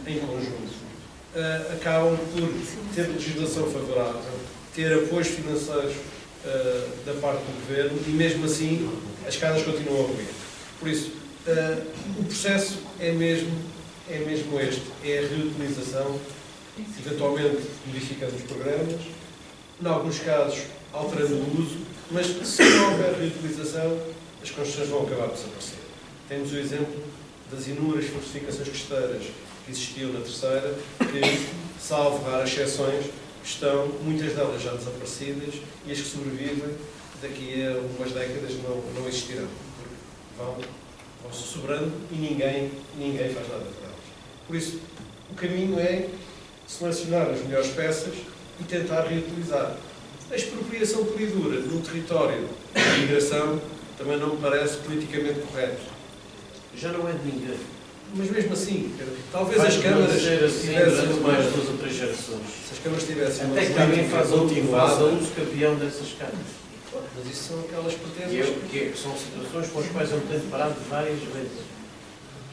em conjunto, acabam por ter legislação favorável, ter apoios financeiros da parte do Governo e, mesmo assim, as casas continuam a ruir. Por isso, o processo é mesmo este, é a reutilização, eventualmente modificando os programas, em alguns casos alterando o uso, mas se não houver reutilização, as construções vão acabar por desaparecer. Temos o exemplo das inúmeras fortificações costeiras que existiam na Terceira, que, salvo raras exceções, estão, muitas delas já desaparecidas, e as que sobrevivem, daqui a umas décadas, não existirão. Vão-se sobrando e ninguém faz nada por elas. Por isso, o caminho é selecionar as melhores peças e tentar reutilizar. A expropriação pura e dura num território de migração também não me parece politicamente correto. Já não é de ninguém. Mas mesmo assim, talvez Vai as câmaras permanecer assim tivessem durante mais 2 ou 3 gerações. Se as câmaras tivessem Até que alguém faz a uso campeão dessas câmaras. Mas isso são aquelas E pretensões. são situações com as quais eu me tenho deparado várias vezes.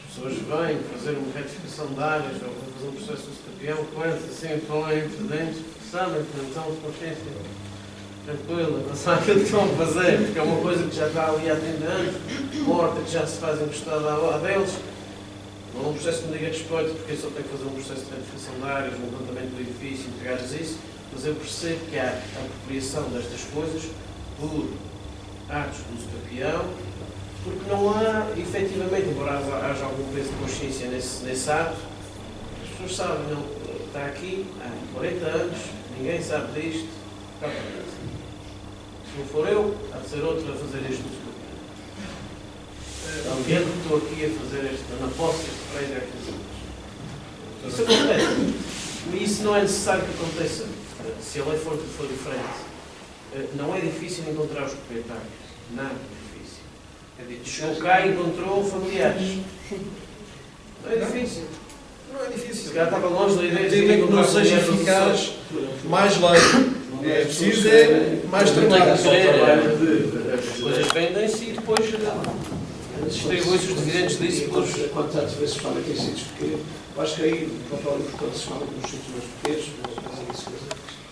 As pessoas vêm fazer uma retificação de áreas ou fazer um processo de uso campeão, coisas assim, estão lá entre dentes, sabem, não de consciência. Tranquila, não sabe aquilo que estão a fazer, porque é uma coisa que já está ali há 30 anos, morta, que já se faz encostada à deles. Não é um processo que me diga respeito, porque eu só tenho que fazer um processo de retificação de áreas, um levantamento do edifício, entregar-lhes isso, mas eu percebo que há a apropriação destas coisas por atos de uso campeão, porque não há, efetivamente, embora haja algum peso de consciência nesse ato, as pessoas sabem, não, está aqui há 40 anos, ninguém sabe disto, se não for eu, há de ser outro a fazer este uso campeão. Eu estou aqui a fazer na posse deste prédio aqui. Isso acontece. E isso não é necessário que aconteça. Se a lei for diferente, não é difícil encontrar os proprietários. Nada difícil. Chegou cá e encontrou familiares. Não é difícil. Não é difícil. Se calhar estava longe da ideia de Tem que não encontrar seja familiares. eficaz, mais lei. É preciso mais Não tem trabalho. que querer. As coisas vendem-se e depois distribui-se os dividendos disso pelos... A quantidade de vezes fala que em sítios pequenos, eu acho que aí o papel importante se fala nos sítios mais pequenos,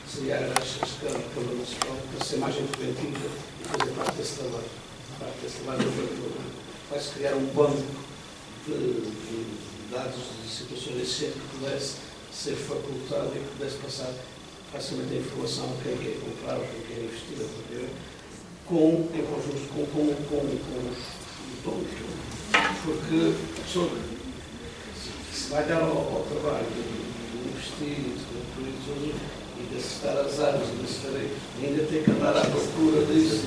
seria as Câmara Municipal para ser mais interventiva e fazer parte desse trabalho. Vai-se criar um banco de dados de situações existentes que pudesse ser facultado e que pudesse passar facilmente a informação a quem quer comprar, a quem quer investir, em conjunto com os donos. Porque a pessoa se vai dar ao trabalho de investir, de concluir tudo e de acertar as áreas, e ainda tem que andar à procura disso,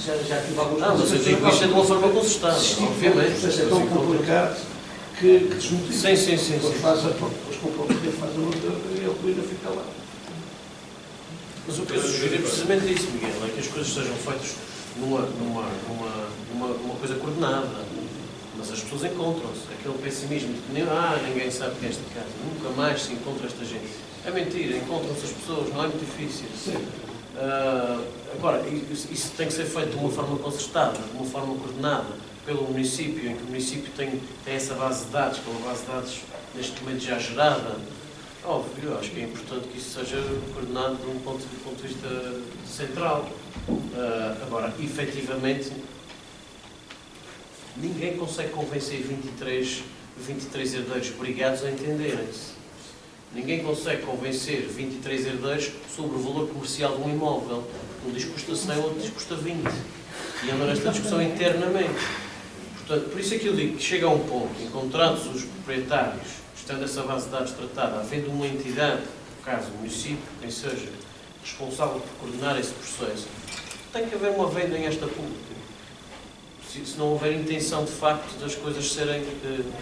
já tive alguns... mas eu digo isto é de uma forma concertada, obviamente. O processo é tão complicado que desmotiva. Sim. Depois compra o que faz a outra e a comida fica lá. Mas o que eu sugiro é precisamente isso, Miguel, é que as coisas sejam feitas numa coisa coordenada. Mas as pessoas encontram-se. Aquele pessimismo de que ninguém sabe que é esta casa, nunca mais se encontra esta gente. É mentira, encontram-se as pessoas, não é muito difícil. Agora, isso tem que ser feito de uma forma concertada, de uma forma coordenada pelo município, em que o município tem essa base de dados, que é uma base de dados neste momento já gerada. Óbvio, acho que é importante que isso seja coordenado de um ponto de vista central. Agora, efetivamente, ninguém consegue convencer 23 herdeiros brigados a entenderem-se. Ninguém consegue convencer 23 herdeiros sobre o valor comercial de um imóvel. Um diz que custa 100, o outro diz que custa 20. E andam nesta discussão internamente. Portanto, por isso é que eu digo que chega a um ponto, encontrados os proprietários, estando essa base de dados tratada, havendo uma entidade, no caso o município, quem seja responsável por coordenar esse processo, tem que haver uma venda em esta pública. Se não houver intenção, de facto, das coisas serem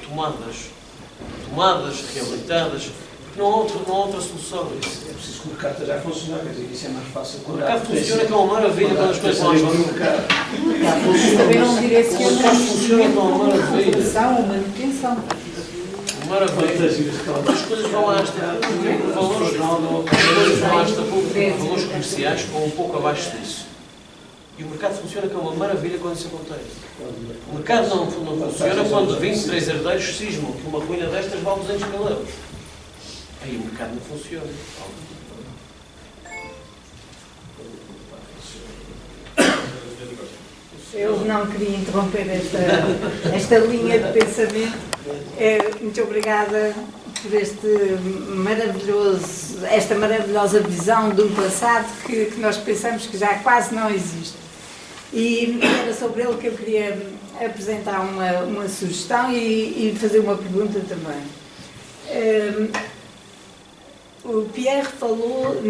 tomadas, reabilitadas, porque não há outra solução. É preciso que o mercado esteja a funcionar, quer dizer, isso é mais fácil. O mercado funciona com uma maravilha quando as coisas vão às mãos. Também não direciona O mercado funciona com uma maravilha. a manutenção. Maravilha. As coisas vão a esta pública, valores comerciais com um pouco abaixo disso. E o mercado funciona como uma maravilha quando isso acontece. O mercado não funciona quando 23 herdeiros cismam que uma ruína destas vale 200 mil euros. Aí o mercado não funciona. Eu não queria interromper esta linha de pensamento. Muito obrigada por esta maravilhosa visão de um passado que nós pensamos que já quase não existe. E era sobre ele que eu queria apresentar uma sugestão e fazer uma pergunta também. O Pierre falou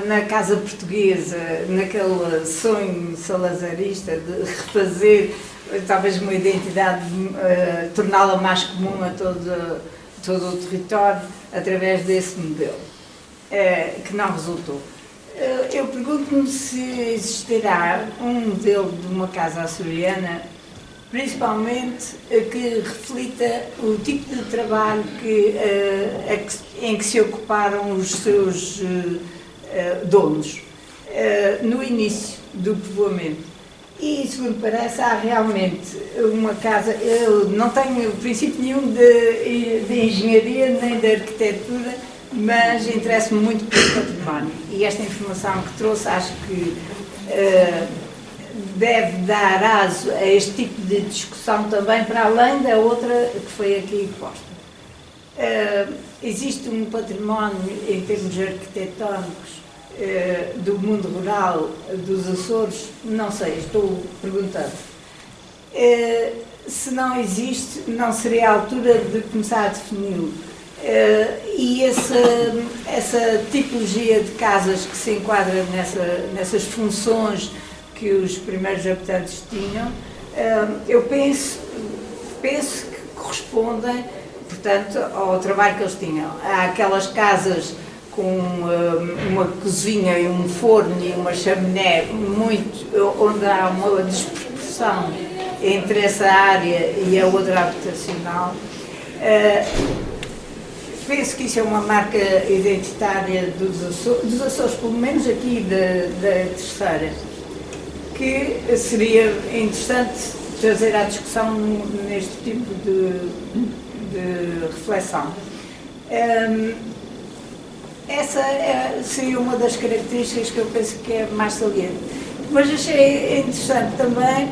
na Casa Portuguesa, naquele sonho salazarista de refazer talvez uma identidade, torná-la mais comum a todo o território através desse modelo, que não resultou. Eu pergunto-me se existirá um modelo de uma casa açoriana, principalmente que reflita o tipo de trabalho em que se ocuparam os seus donos no início do povoamento. E, segundo parece, há realmente uma casa. Eu não tenho princípio nenhum de engenharia nem de arquitetura, mas interesso-me muito pelo património. E esta informação que trouxe acho que deve dar aso a este tipo de discussão também, para além da outra que foi aqui posta. Existe um património em termos arquitetónicos do mundo rural dos Açores? Não sei, estou perguntando. Se não existe, não seria a altura de começar a defini-lo. E essa tipologia de casas que se enquadra nessas funções que os primeiros habitantes tinham, eu penso que correspondem, portanto, ao trabalho que eles tinham. Há aquelas casas com uma cozinha e um forno e uma chaminé, onde há uma desproporção entre essa área e a outra habitacional. Penso que isso é uma marca identitária dos Açores, pelo menos aqui da Terceira, que seria interessante trazer à discussão neste tipo de reflexão. Essa seria uma das características que eu penso que é mais saliente. Mas achei interessante também,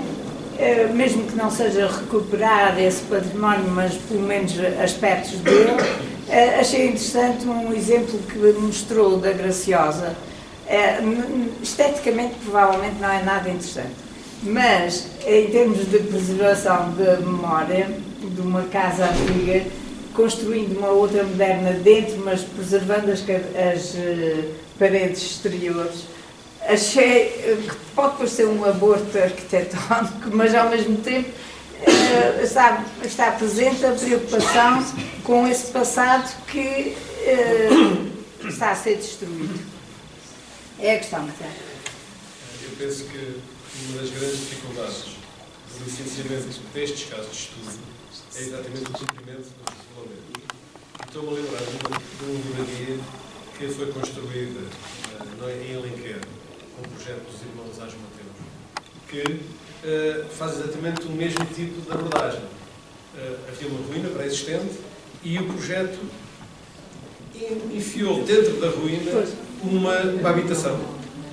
mesmo que não seja recuperar esse património, mas pelo menos aspectos dele, achei interessante um exemplo que mostrou da Graciosa. Esteticamente provavelmente não é nada interessante, mas em termos de preservação da memória de uma casa antiga, construindo uma outra moderna dentro, mas preservando as paredes exteriores, achei que pode parecer um aborto arquitetónico, mas ao mesmo tempo está presente a preocupação com esse passado que está a ser destruído. É a questão, então. Eu penso que uma das grandes dificuldades do licenciamento destes casos de estudo é exatamente o cumprimento do regulamento. Estou-me a lembrar de uma moradia que foi construída em Alenquer, com o projeto dos irmãos Ás Mateus, que faz exatamente o mesmo tipo de abordagem. Havia uma ruína pré-existente e o projeto enfiou dentro da ruína uma habitação.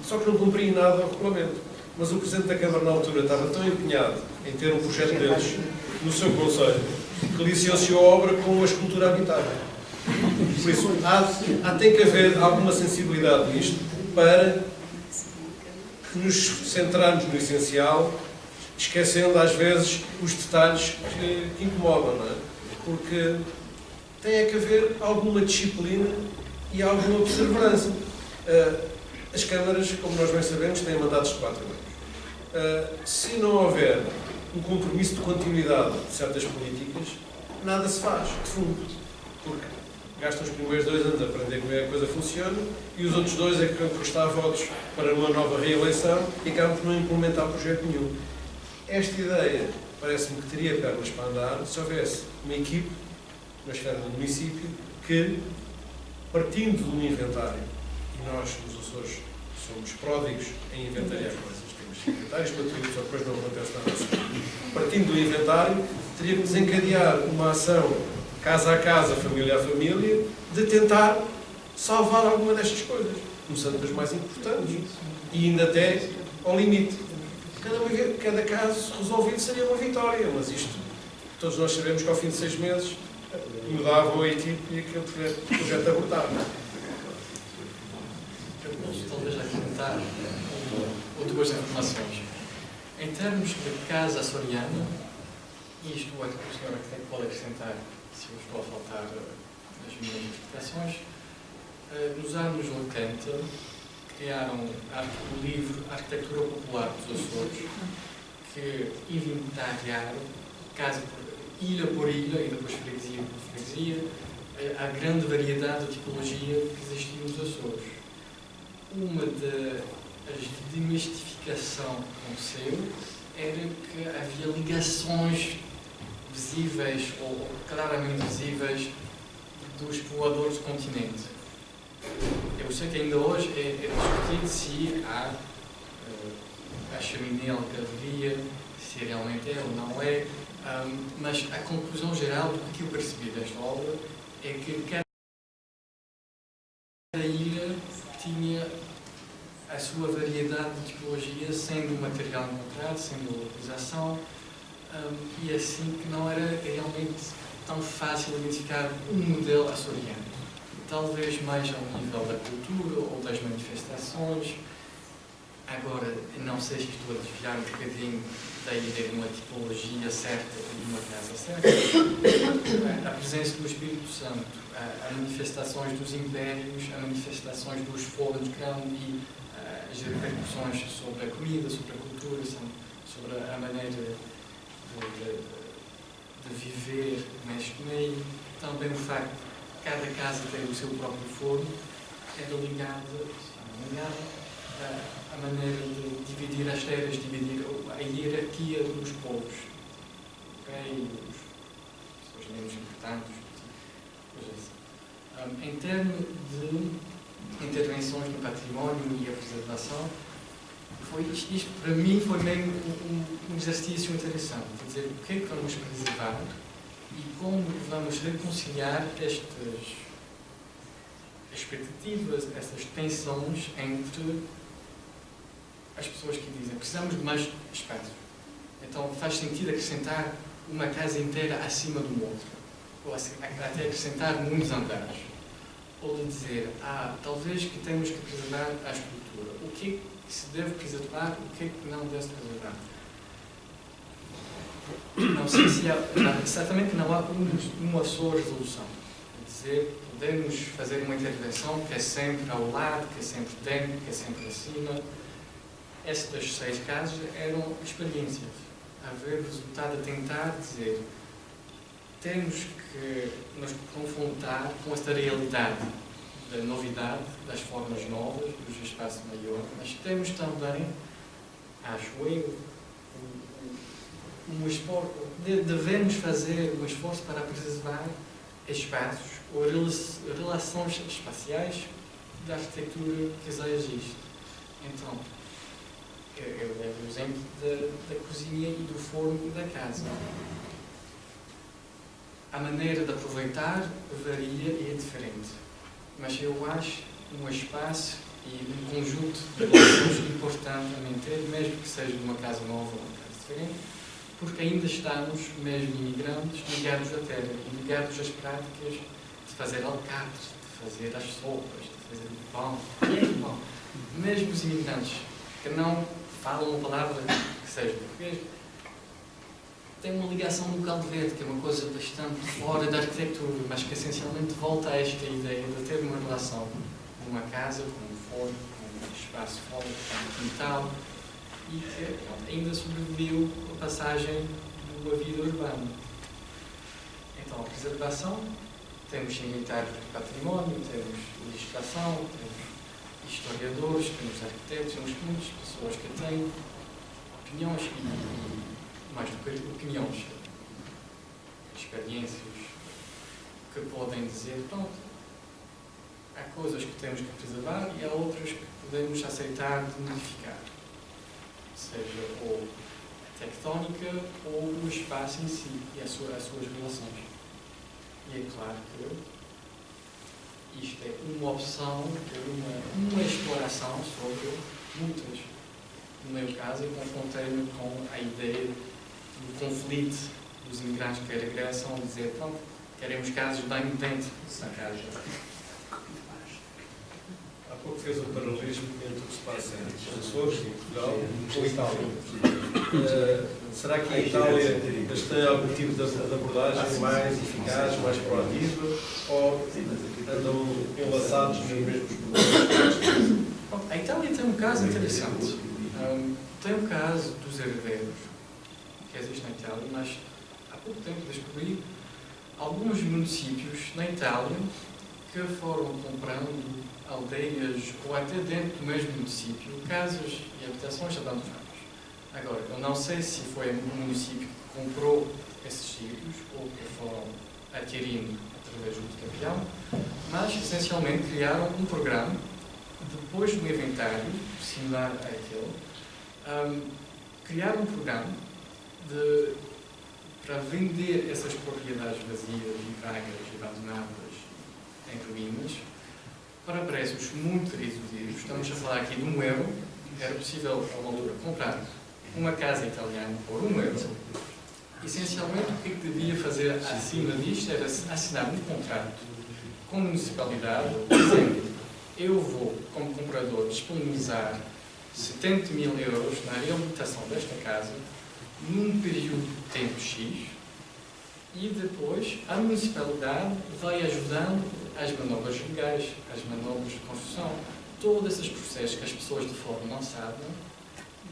Só que não cumpria nada ao regulamento. Mas o Presidente da Câmara, na altura, estava tão empenhado em ter um projeto deles no seu conselho que licenciou a obra com uma escultura habitável. Por isso, tem que haver alguma sensibilidade nisto para nos centrarmos no essencial, esquecendo às vezes os detalhes que incomodam, não é? Porque tem que haver alguma disciplina e alguma perseverança. As câmaras, como nós bem sabemos, têm mandatos de 4 anos. Se não houver um compromisso de continuidade de certas políticas, nada se faz, de fundo. Porque gastam os primeiros 2 anos a aprender como é que a coisa funciona e os outros 2 é que vão prestar votos para uma nova reeleição e acabam por não implementar projeto nenhum. Esta ideia parece-me que teria pernas para andar se houvesse uma equipe na esfera do município que, partindo de um inventário, e nós, nos Açores, somos pródigos em inventariar coisas, temos inventários para tudo, só depois não acontece nada assim. Partindo do inventário, teria que desencadear uma ação, casa a casa, família a família, de tentar salvar alguma destas coisas, começando das mais importantes, e ainda até ao limite. cada caso resolvido seria uma vitória, mas isto, todos nós sabemos que ao fim de 6 meses mudavam a equipe e aquele projeto abortava. Eu posso talvez acrescentar ou duas informações. Em termos de casa açoriana, isto o senhor arquiteto pode acrescentar, se eu estou a faltar nas minhas explicações. Nos anos 80, criaram o livro Arquitetura Popular dos Açores, que inventariaram, casa por ilha por ilha e depois freguesia por freguesia, a grande variedade de tipologia que existia nos Açores. Uma das desmistificações que aconteceu era que havia ligações visíveis ou claramente visíveis dos povoadores do continente. Eu sei que ainda hoje é discutido se há a chaminé alcadaria, se realmente é ou não é, mas a conclusão geral do que eu percebi desta obra é que cada ilha tinha a sua variedade de tipologia, sendo o material encontrado, sendo a localização, e assim que não era realmente tão fácil identificar um modelo açoriano. Talvez mais ao nível da cultura ou das manifestações. Agora, não sei se estou a desviar um bocadinho da ideia de uma tipologia certa ou de uma casa certa. A presença do Espírito Santo, as manifestações dos impérios, as manifestações dos fogos e as repercussões sobre a comida, sobre a cultura, sobre a maneira de viver neste meio. Também o facto de cada casa ter o seu próprio forno era ligado à maneira de dividir as terras, dividir a hierarquia dos povos. Okay? As pessoas menos importantes. Em termos de intervenções no património e a preservação, isto para mim foi mesmo um exercício interessante. Quer dizer, o que é que vamos preservar e como vamos reconciliar estas expectativas, essas tensões entre as pessoas que dizem precisamos de mais espaço. Então faz sentido acrescentar uma casa inteira acima do outro, ou até acrescentar muitos andares. Ou de dizer, talvez que temos que preservar a estrutura. O que é que se deve preservar, o que é que não deve preservar? Não sei se há, certamente não há uma só resolução. Quer dizer, podemos fazer uma intervenção que é sempre ao lado, que é sempre dentro, que é sempre acima. Estas 6 casas eram experiências. A ver o resultado, a tentar dizer, temos que nos confrontar com esta realidade da novidade, das formas novas, dos espaços maiores, mas temos também, acho eu, um esforço, devemos fazer um esforço para preservar espaços ou relações espaciais da arquitetura que já existe. Então, eu levo o exemplo da cozinha e do forno da casa. A maneira de aproveitar varia e é diferente, mas eu acho um espaço e um conjunto de relações importante a manter, mesmo que seja numa casa nova ou uma casa diferente, porque ainda estamos, mesmo imigrantes, ligados à terra e ligados às práticas de fazer alcatres, de fazer as sopas, de fazer o pão, bom, mesmo os imigrantes que não falam uma palavra que seja português, tem uma ligação no caldo verde, que é uma coisa bastante fora da arquitetura, mas que essencialmente volta a esta ideia de ter uma relação com uma casa, com um forno, com um espaço fora, com um quintal, e que ainda sobreviveu a passagem da vida urbana. Então, a preservação, temos inventário de património, temos legislação, temos historiadores, temos arquitetos, temos muitas pessoas que têm opiniões e mais do que opiniões, experiências que podem dizer, pronto, há coisas que temos que preservar e há outras que podemos aceitar de modificar, seja ou a tectónica ou o espaço em si e as suas relações. E é claro que isto é uma opção, uma exploração sobre muitas no meu caso, eu confrontei-me com a ideia do conflito dos imigrantes que regressam, dizer, pronto, queremos casas bem dentro da casa. Há pouco fez um paralelismo entre o que se passa nos Açores, em Portugal, com a Itália. Será que a Itália tem algum tipo de abordagem mais eficaz, mais proativa, ou andam enlaçados nos mesmos problemas? Bom, a Itália tem um caso interessante. Tem o caso dos herdeiros, que existe na Itália, mas há pouco tempo descobri alguns municípios na Itália que foram comprando aldeias ou até dentro do mesmo município, casas e habitações abandonadas. Agora, eu não sei se foi um município que comprou esses sítios ou que foram adquirindo através do campeão, mas essencialmente criaram um programa, depois do inventário, similar àquele, criaram um programa para vender essas propriedades vazias e vagas e abandonadas em ruínas para preços muito reduzidos. Estamos a falar aqui de €1. Era possível, a uma altura, comprar uma casa italiana por €1. Essencialmente, o que devia fazer acima disto era assinar um contrato com a municipalidade, dizendo: eu vou, como comprador, disponibilizar €70.000 na reabilitação desta casa num período de tempo X, e depois a municipalidade vai ajudando as manobras legais, as manobras de construção, todos esses processos que as pessoas de fora não sabem.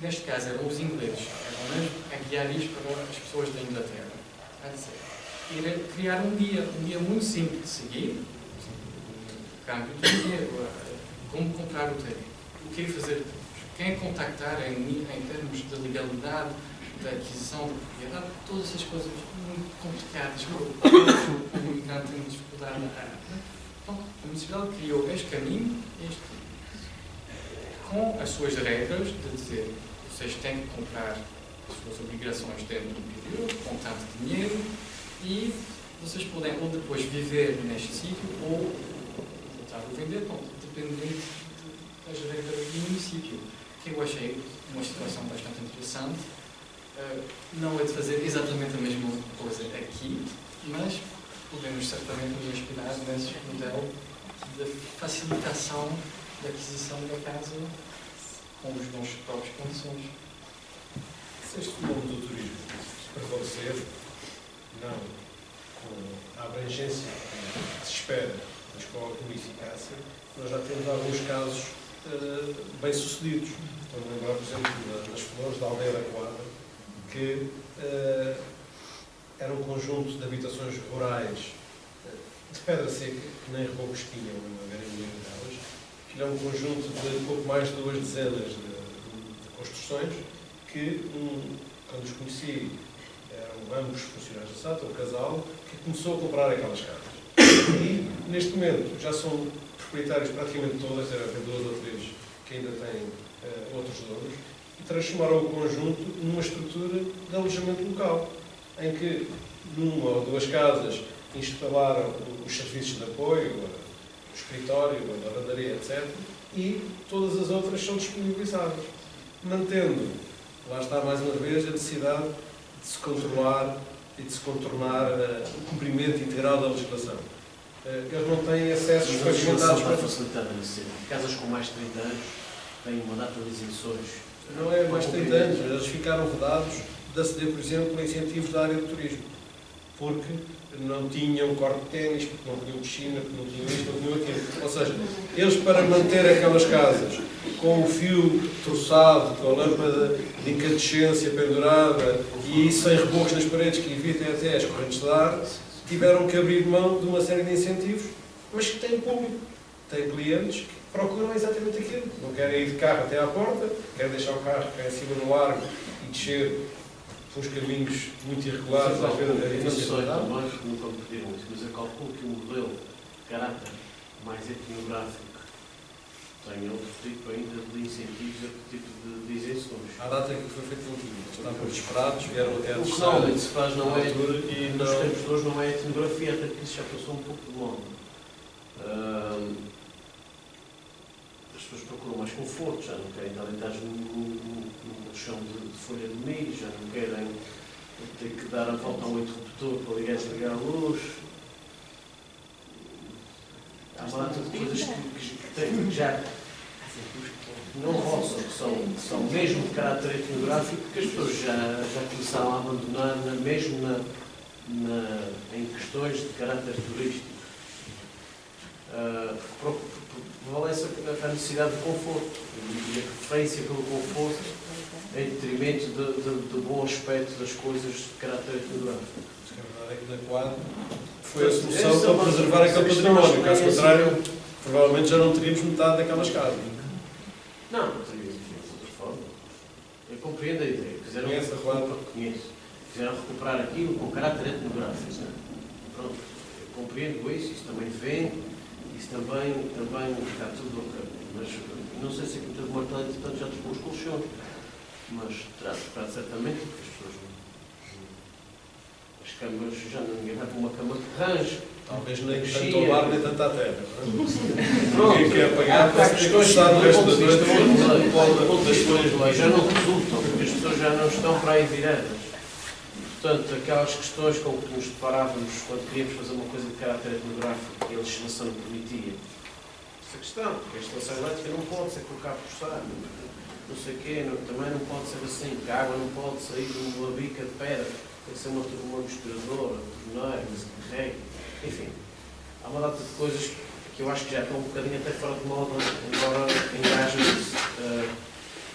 Neste caso eram os ingleses, eram mesmo a guiar isto para as pessoas da Inglaterra. A dizer, era criar um guia muito simples de seguir, o câmbio de dinheiro, como comprar o terreno, o que fazer depois, quem contactar em termos de legalidade, da aquisição de propriedade, todas essas coisas muito complicadas, que o imigrante tem dificuldade a. Então, a municipalidade criou este caminho, com as suas regras de dizer: vocês têm que comprar as suas obrigações dentro do período, com tanto dinheiro, e vocês podem ou depois viver neste sítio ou voltar a vender, dependendo das regras do município. Que eu achei uma situação bastante interessante. Não é de fazer exatamente a mesma coisa aqui, mas podemos certamente nos inspirar nesse modelo de facilitação da aquisição da casa com os nossos próprios condições. Se este fenómeno do turismo prevalecer, não com a abrangência que se espera, mas com alguma eficácia, nós já temos alguns casos bem-sucedidos. Estou a lembrar, por exemplo, das flores da Aldeia da Quadra, que era um conjunto de habitações rurais de pedra seca, que nem rebocos tinham, uma grande maioria delas, que era um conjunto de pouco mais de 2 dezenas de construções, que, quando os conheci, eram ambos funcionários da SATA, um casal, que começou a comprar aquelas casas. E, neste momento, já são proprietários praticamente todas, devem haver 2 ou 3 que ainda têm outros donos, e transformaram o conjunto numa estrutura de alojamento local, em que, numa ou 2 casas, instalaram os serviços de apoio, o escritório, a lavandaria, etc., e todas as outras são disponibilizadas, mantendo, lá está mais uma vez, a necessidade de se controlar e de se contornar o cumprimento integral da legislação. Eles não têm acessos pavimentados para facilitar a necessidade. Casas com mais de 30 anos têm uma data de isenções. Não é mais de 30 anos, mas eles ficaram vedados de aceder, por exemplo, a incentivos da área do turismo, porque não tinham corte de ténis, porque não tinham piscina, porque não tinham isto, não tinham aquilo. Ou seja, eles, para manter aquelas casas com o fio troçado, com a lâmpada de incandescência pendurada e sem rebocos nas paredes que evitem até as correntes de ar, tiveram que abrir mão de uma série de incentivos, mas que têm público, têm clientes que procuram exatamente aquilo. Não querem ir de carro até à porta, querem deixar o carro cá em cima no largo e descer por uns caminhos muito irregulares. Eu não sei, nós nunca me pediram isso, mas eu calculo que o modelo de caráter mais etnográfico tem outro tipo ainda de incentivos, outro tipo de isenções. À data que foi feito o último, estavam desesperados, vieram até a O que normalmente se faz não é, e nos tempos de hoje não é etnografia, até porque isso já passou um pouco de longo. As pessoas procuram mais conforto, já não querem estar deitados no chão de folha de milho, já não querem ter que dar a volta ao interruptor para ligar e desligar a luz. Há uma data de coisas que já não roçam, que são mesmo de caráter etnográfico, que as pessoas já começaram a abandonar, mesmo em questões de caráter turístico. Prevalece a necessidade de conforto e a preferência pelo conforto em detrimento do bom aspecto das coisas de caráter etnográfico. A verdade é que na quadra foi a solução para preservar aquele património. Caso contrário, provavelmente já não teríamos metade daquelas casas. Não teríamos de outra forma. Eu compreendo a ideia. Conhece a quadra? Conheço. Quiseram recuperar aquilo com caráter etnográfico. Pronto, eu compreendo isso também vem, isso também está tudo ok. Mas não sei se aqui teve uma martelo, portanto já trocou os colchões. Mas terá certamente que as pessoas as camas, já ninguém vai para uma cama de range. Talvez nem tanto ao mar nem tanto à terra. Pronto, quem quer pagar para ter que gostar do resto da noite. Já não resultam, porque as pessoas já não estão para aí viradas. Portanto, aquelas questões com que nos deparávamos quando queríamos fazer uma coisa de caráter etnográfico e a legislação não permitia. Essa questão, porque a instalação elétrica não pode ser colocada por estar, não sei o quê, também não pode ser assim, porque a água não pode sair de uma bica de pedra, tem que ser uma misturadora, torneira, que se carregue, enfim. Há uma data de coisas que eu acho que já estão um bocadinho até fora de moda, embora engajem isso.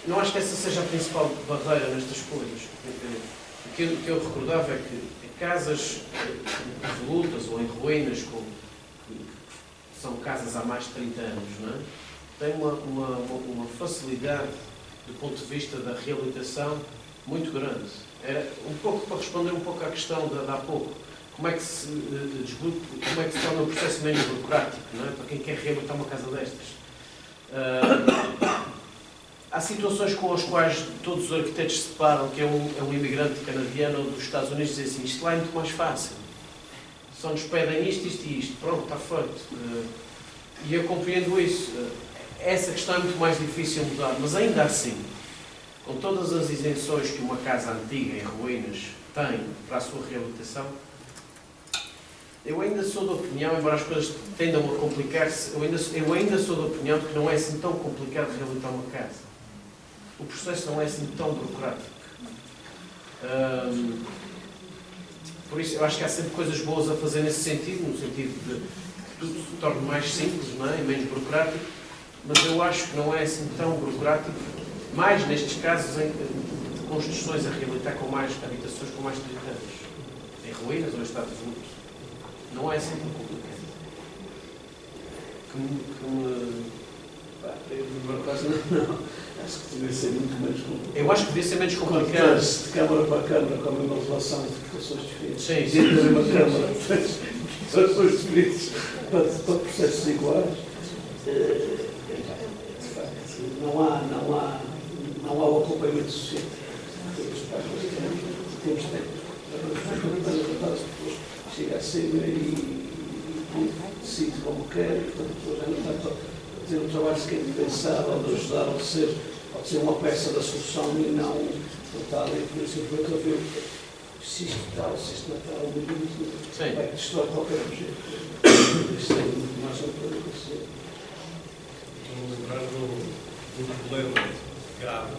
Não acho que essa seja a principal barreira nestas coisas. O que eu recordava é que casas revolutas ou em ruínas, que são casas há mais de 30 anos, não é? Têm uma facilidade do ponto de vista da reabilitação muito grande. Era um pouco para responder um pouco à questão de há pouco. Como é que se torna o processo menos burocrático, não é? Para quem quer reabilitar uma casa destas. Há situações com as quais todos os arquitetos se deparam, que é um imigrante canadiano ou dos Estados Unidos, e diz assim, isto lá é muito mais fácil. Só nos pedem isto e isto. Pronto, está feito. E eu compreendo isso. Essa questão é muito mais difícil de mudar, mas ainda assim, com todas as isenções que uma casa antiga em ruínas tem para a sua reabilitação, eu ainda sou da opinião, embora as coisas tendam a complicar-se, eu ainda sou da opinião de que não é assim tão complicado reabilitar uma casa. O processo não é assim tão burocrático. Por isso, eu acho que há sempre coisas boas a fazer nesse sentido, no sentido de que tudo se torne mais simples, não é? E menos burocrático, mas eu acho que não é assim tão burocrático, mais nestes casos de construções a reabilitar com mais habitações com mais de 30 anos, em ruínas ou em estado de luto. Não é assim tão complicado. Por acaso não. Acho que devia ser muito menos complicado. Eu acho que devia ser menos complicado. De câmara para câmara, com a mesma relação de interpretações diferentes. Sim, sim. De uma câmara, interpretações diferentes para processos iguais. Não há o acompanhamento social. Temos tempo. Chega a cima e decide como quer, portanto, a pessoa já não está a ter um trabalho sequer de pensar ou de ajudar, ou de ser uma peça da solução e não tal, e por isso eu estou a ver se isto tal, se isto não tal, vai destrói qualquer objeto. Isto é muito mais um problema que isso. Estou-me a lembrar de um problema grave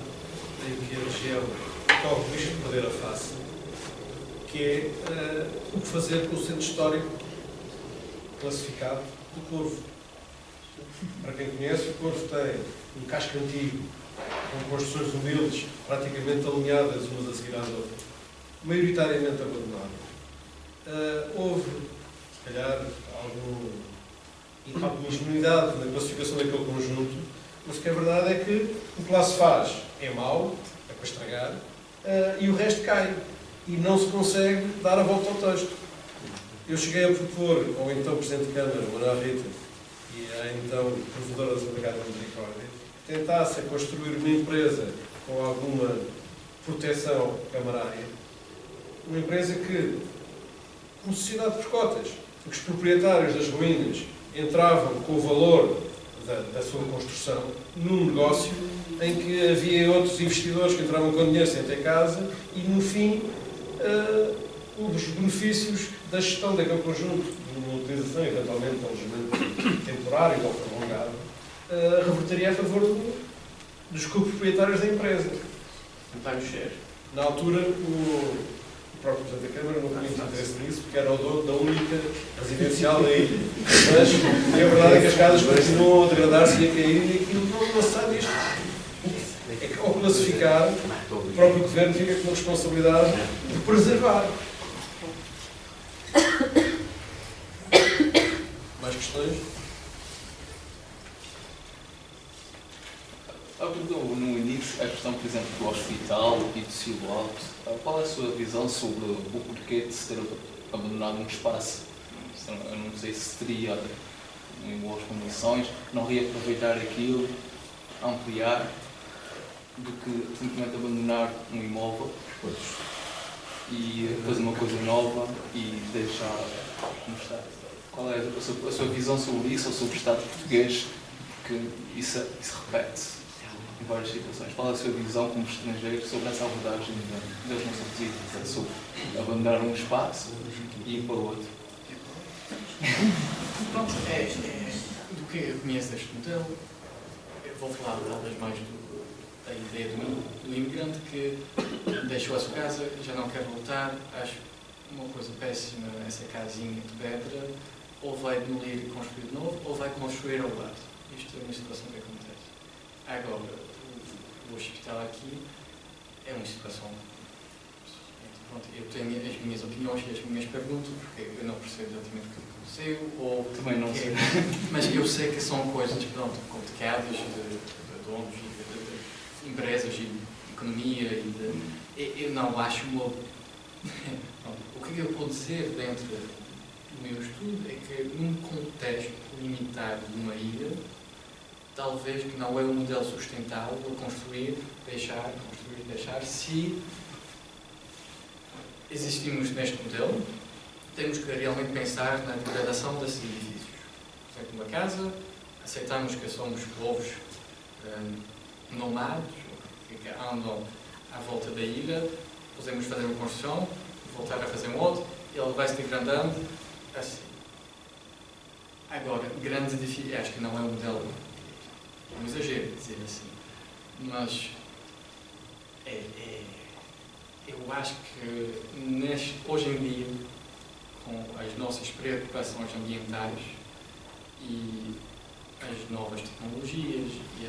em que a região corre o risco de perder a face, que é o que fazer com o centro histórico classificado do Corvo. Para quem conhece, o Corvo tem um casco antigo, com construções humildes, praticamente alinhadas umas a seguir às outras, maioritariamente abandonadas. Houve, se calhar, alguma ingenuidade na classificação daquele conjunto, mas o que é verdade é que o que lá se faz é mau, é para estragar, e o resto cai. E não se consegue dar a volta ao texto. Eu cheguei a propor ao então Presidente de Câmara, Manuel Rita, e à então Provedora das Empregadas de Misericórdia, que tentasse construir uma empresa com alguma proteção camarária, uma empresa que, como sociedade por cotas, os proprietários das ruínas entravam com o valor da sua construção num negócio em que havia outros investidores que entravam com dinheiro sem ter casa e, no fim, os benefícios da gestão daquele conjunto, de uma utilização, eventualmente, de alojamento temporário ou prolongado, reverteria a favor dos coproprietários da empresa. António Xer. Na altura, o próprio Presidente da Câmara não tinha muito interesse nisso, porque era o dono da única residencial da ilha. Mas a verdade é que as casas continuam a degradar-se e a cair e aquilo não se sabe disto. É que, ao classificar, o próprio Governo fica com a responsabilidade de preservar. Mais questões? Abordou no início a questão, por exemplo, do hospital e do Silo Alto. Qual é a sua visão sobre o porquê de se ter abandonado um espaço? Eu não sei se teria em boas condições, não reaproveitar aquilo, ampliar, do que simplesmente abandonar um imóvel e fazer uma coisa nova e deixar como está. Qual é a sua visão sobre isso, ou sobre o Estado português? Porque isso repete em várias situações. Qual é a sua visão como estrangeiro sobre essa abordagem das nossas visitas, sobre abandonar um espaço e ir para o outro? Pronto, do que eu conheço deste modelo, eu vou falar talvez mais da ideia do imigrante que deixou a sua casa e já não quer voltar. Acho uma coisa péssima essa casinha de pedra, ou vai demolir e construir de novo, ou vai construir ao lado. Isto é uma situação que acontece. Agora, o hospital aqui é uma situação. Pronto, eu tenho as minhas opiniões e as minhas perguntas, porque eu não percebo exatamente o que aconteceu, ou também não sei. Mas eu sei que são coisas, pronto, complicadas de donos e de empresas e de economia eu não acho uma. O que eu vou dizer dentro do meu estudo é que num contexto limitado de uma ilha, talvez que não é um modelo sustentável construir, deixar, se existimos neste modelo, temos que realmente pensar na degradação desses edifícios. Por exemplo, uma casa, aceitamos que somos povos nomados, que andam à volta da ilha, podemos fazer uma construção, voltar a fazer um outro, e ele vai se degradando assim. Agora, grandes edifícios, acho que não é um modelo, é um exagero dizer assim, mas eu acho que hoje em dia, com as nossas preocupações ambientais e as novas tecnologias e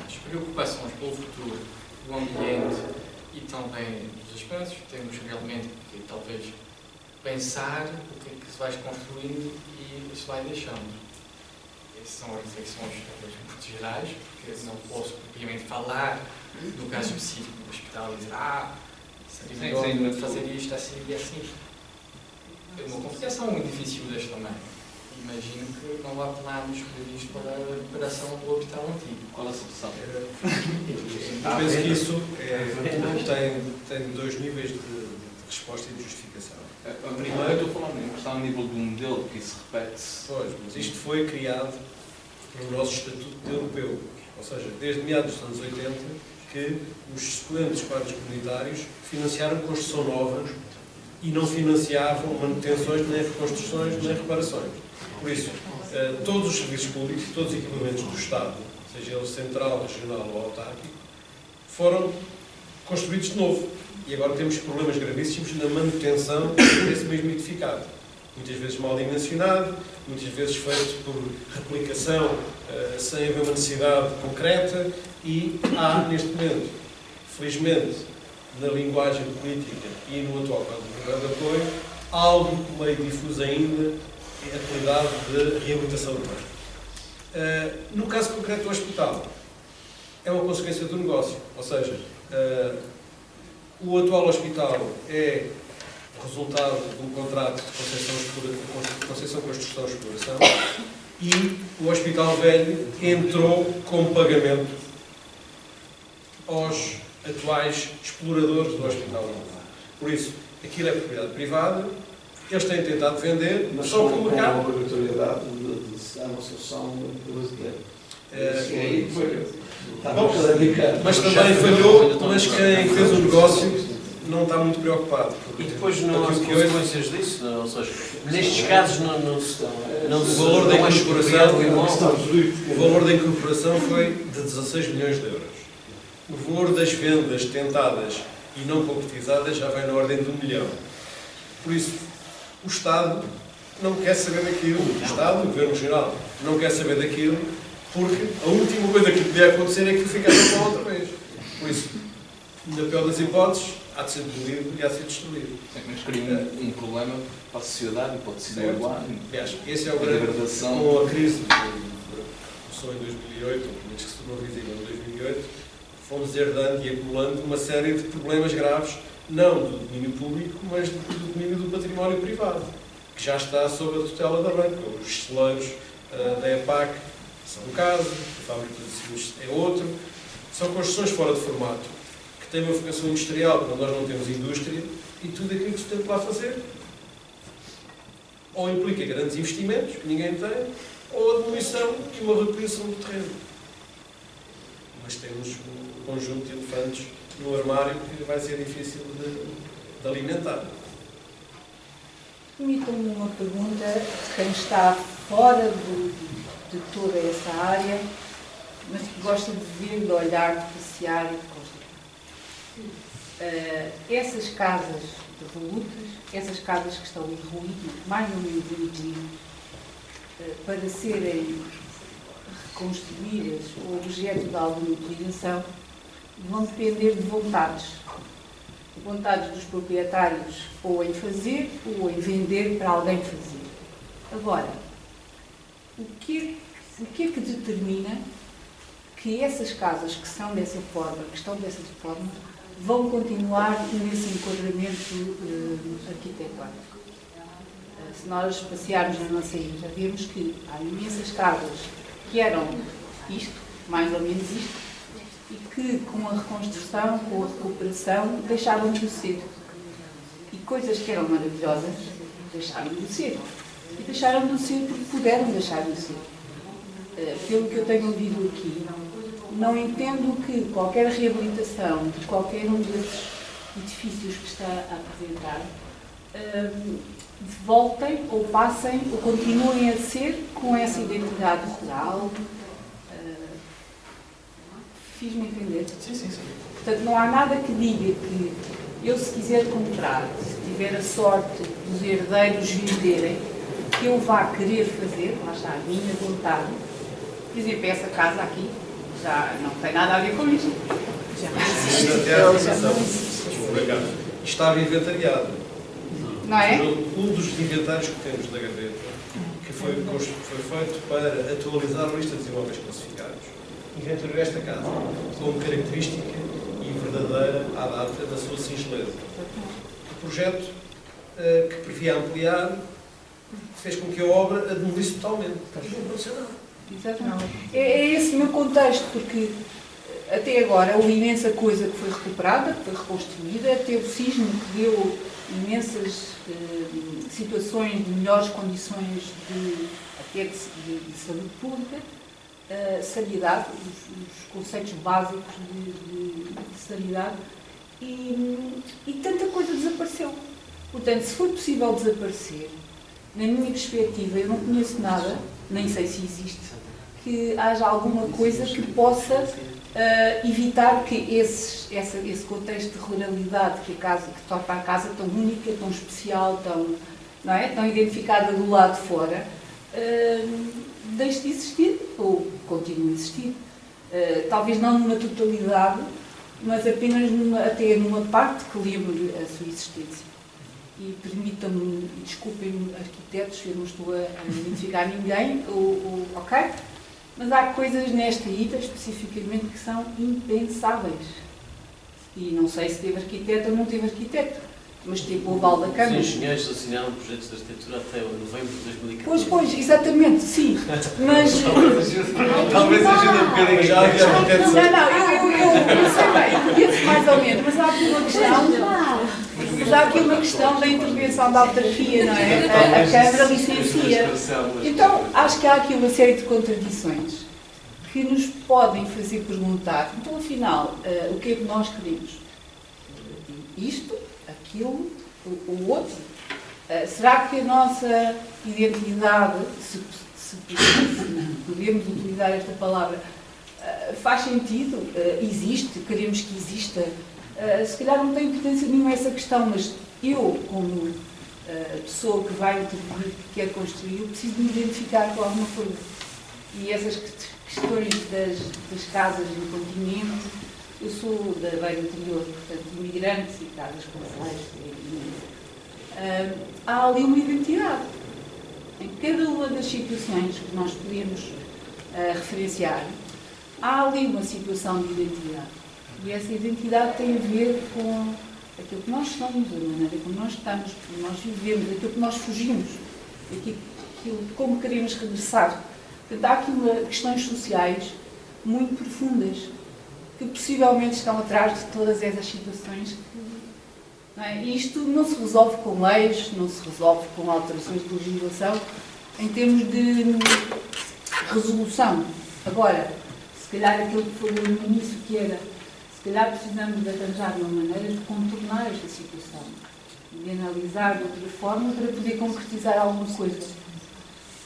as preocupações pelo futuro do ambiente e também dos espaços, temos realmente que talvez pensar o que é que se vai construindo e se vai deixando. Essas são reflexões talvez muito gerais, porque não posso propriamente falar do caso específico do hospital e dizer seria melhor fazer isto assim e assim. É uma complicação um edifício deste tamanho. Imagino que não há planos previstos para a recuperação do hospital antigo. Qual é a solução? Eu penso que isso tem dois níveis de resposta e de justificação. Primeiro, eu estou falando em questão a nível do modelo, que isso repete-se. Pois, mas isto foi criado no nosso Estatuto Europeu. Ou seja, desde meados dos anos 80, que os excelentes quadros comunitários financiaram construção nova e não financiavam manutenções, nem reconstruções, nem reparações. Por isso, todos os serviços públicos, todos os equipamentos do Estado, seja ele central, regional ou autárquico, foram construídos de novo. E agora temos problemas gravíssimos na manutenção desse mesmo edificado. Muitas vezes mal dimensionado, muitas vezes feito por replicação sem haver uma necessidade concreta e há, neste momento, felizmente, na linguagem política e no atual quadro do Governo de apoio, algo meio difuso ainda é apelidado de reabilitação urbana. No caso concreto do hospital, é uma consequência do negócio, ou seja, o atual hospital é resultado de um contrato de concessão, construção e exploração e o Hospital Velho entrou com pagamento aos atuais exploradores do Hospital Novo. Por isso, aquilo é propriedade privada, Eles têm tentado vender, Mas só que com o a mercado... obrigatoriedade de se dar uma solução brasileira. É, Está bom, a indicar. mas também falhou, mas quem fez o negócio não está muito preocupado. E depois não há Aquilo que hoje- consequências disso? Não, ou seja, nestes casos não se O valor da incorporação, o imóvel. o valor da incorporação foi de 16 milhões de euros. O valor das vendas tentadas e não concretizadas já vai na ordem de 1 milhão. Por isso, o Estado não quer saber daquilo. O Estado, o Governo Regional, não quer saber daquilo, porque a última coisa que podia acontecer é que ficasse com outra vez. Por isso, na pior das hipóteses, há de ser demolido e há de ser destruído. Sim, mas cria um problema para a sociedade e para o tecido Certo. urbano. Aliás, esse é o A grande... degradação. Com a crise que começou em 2008, ou pelo menos que se tornou visível em 2008, fomos herdando e acumulando uma série de problemas graves, não do domínio público, mas do domínio do património privado, que já está sob a tutela da banca. Os celeiros da EPAC são um caso, a fábrica de cimentos é outro. São construções fora de formato, que têm uma vocação industrial, quando nós não temos indústria, e tudo aquilo que se tem lá fazer ou implica grandes investimentos, que ninguém tem, ou a demolição e uma reposição do terreno. Mas temos um conjunto de elefantes no armário que vai ser difícil de alimentar. Permitam-me uma pergunta de quem está fora de toda essa área, mas que gosta de vir, de olhar, de passear e de constatar. Essas casas devolutas, essas casas que estão em ruína, mais ou menos em ruína, para serem reconstruídas ou objeto de alguma utilização, vão depender de vontades. Vontades dos proprietários ou em fazer ou em vender para alguém fazer. Agora, o que é que determina que essas casas que são dessa forma, que estão dessa forma, vão continuar nesse enquadramento arquitetónico? Se nós passearmos na nossa ilha, já vemos que há imensas casas que eram isto, mais ou menos isto, e que com a reconstrução, com a recuperação, deixaram de o ser. E coisas que eram maravilhosas deixaram de o ser. E deixaram de o ser porque puderam deixar de o ser. Pelo que eu tenho ouvido aqui, não entendo que qualquer reabilitação de qualquer um desses edifícios que está a apresentar voltem ou passem ou continuem a ser com essa identidade rural. Fiz-me entender? Sim, sim, sim. Portanto, não há nada que diga que eu, se quiser comprar, se tiver a sorte dos herdeiros venderem, que eu vá querer fazer, lá está a minha vontade. Por exemplo, essa casa aqui já não tem nada a ver com isto. Já não existe. Estava inventariado. Não é? Um dos inventários que temos da gaveta, que foi feito para atualizar a lista dos imóveis classificados, inventoriou esta casa como característica e verdadeira à data da sua singeleza. O projeto que previa ampliar fez com que a obra a demolisse totalmente. E não aconteceu nada. Exatamente. É esse o meu contexto, porque até agora houve imensa coisa que foi recuperada, que foi reconstruída, teve o sismo que deu imensas situações de melhores condições até de saúde pública, sanidade, os conceitos básicos de sanidade, e tanta coisa desapareceu. Portanto, se foi possível desaparecer, na minha perspectiva, eu não conheço nada, nem sei se existe, que haja alguma coisa que possa evitar que esse contexto de ruralidade que torna a casa tão única, tão especial, não é? Tão identificada do lado de fora, deixe de existir ou continue a existir. Talvez não numa totalidade, mas apenas até numa parte que lembre a sua existência. E permitam-me, desculpem-me, arquitetos, eu não estou a identificar ninguém, ok? Mas há coisas nesta ilha, especificamente, que são impensáveis. E não sei se teve arquiteto ou não teve arquiteto, mas teve o Val da Câmara. Os engenheiros assinaram projetos de arquitetura até novembro de 2014. Pois, exatamente, sim. Mas... Talvez ajude um bocadinho. Já havia arquitetos. Não, eu sei bem, conheço mais ou menos, mas há aqui uma questão... Mas há aqui uma questão da intervenção da autarquia, não é? A Câmara licencia. Então, acho que há aqui uma série de contradições que nos podem fazer perguntar, então, afinal, o que é que nós queremos? Isto, aquilo, o outro? Será que a nossa identidade, se podemos utilizar esta palavra, faz sentido? Existe? Queremos que exista? Se calhar não tem importância nenhuma essa questão, mas eu, como pessoa que vai intervir, que quer construir, eu preciso me identificar com alguma coisa. E essas questões das casas no continente, eu sou da Beira Interior, portanto, imigrantes e casas com há ali uma identidade. Em cada uma das situações que nós podemos referenciar, há ali uma situação de identidade. E essa identidade tem a ver com aquilo que nós somos, a maneira como nós estamos, como nós vivemos, aquilo que nós fugimos, aquilo como queremos regressar. Portanto, há aqui questões sociais muito profundas que possivelmente estão atrás de todas essas situações. Não é? E isto não se resolve com leis, não se resolve com alterações de legislação, em termos de resolução. Agora, se calhar aquilo que falou no início, que era, se calhar precisamos de arranjar uma maneira de contornar esta situação, de analisar de outra forma para poder concretizar alguma coisa.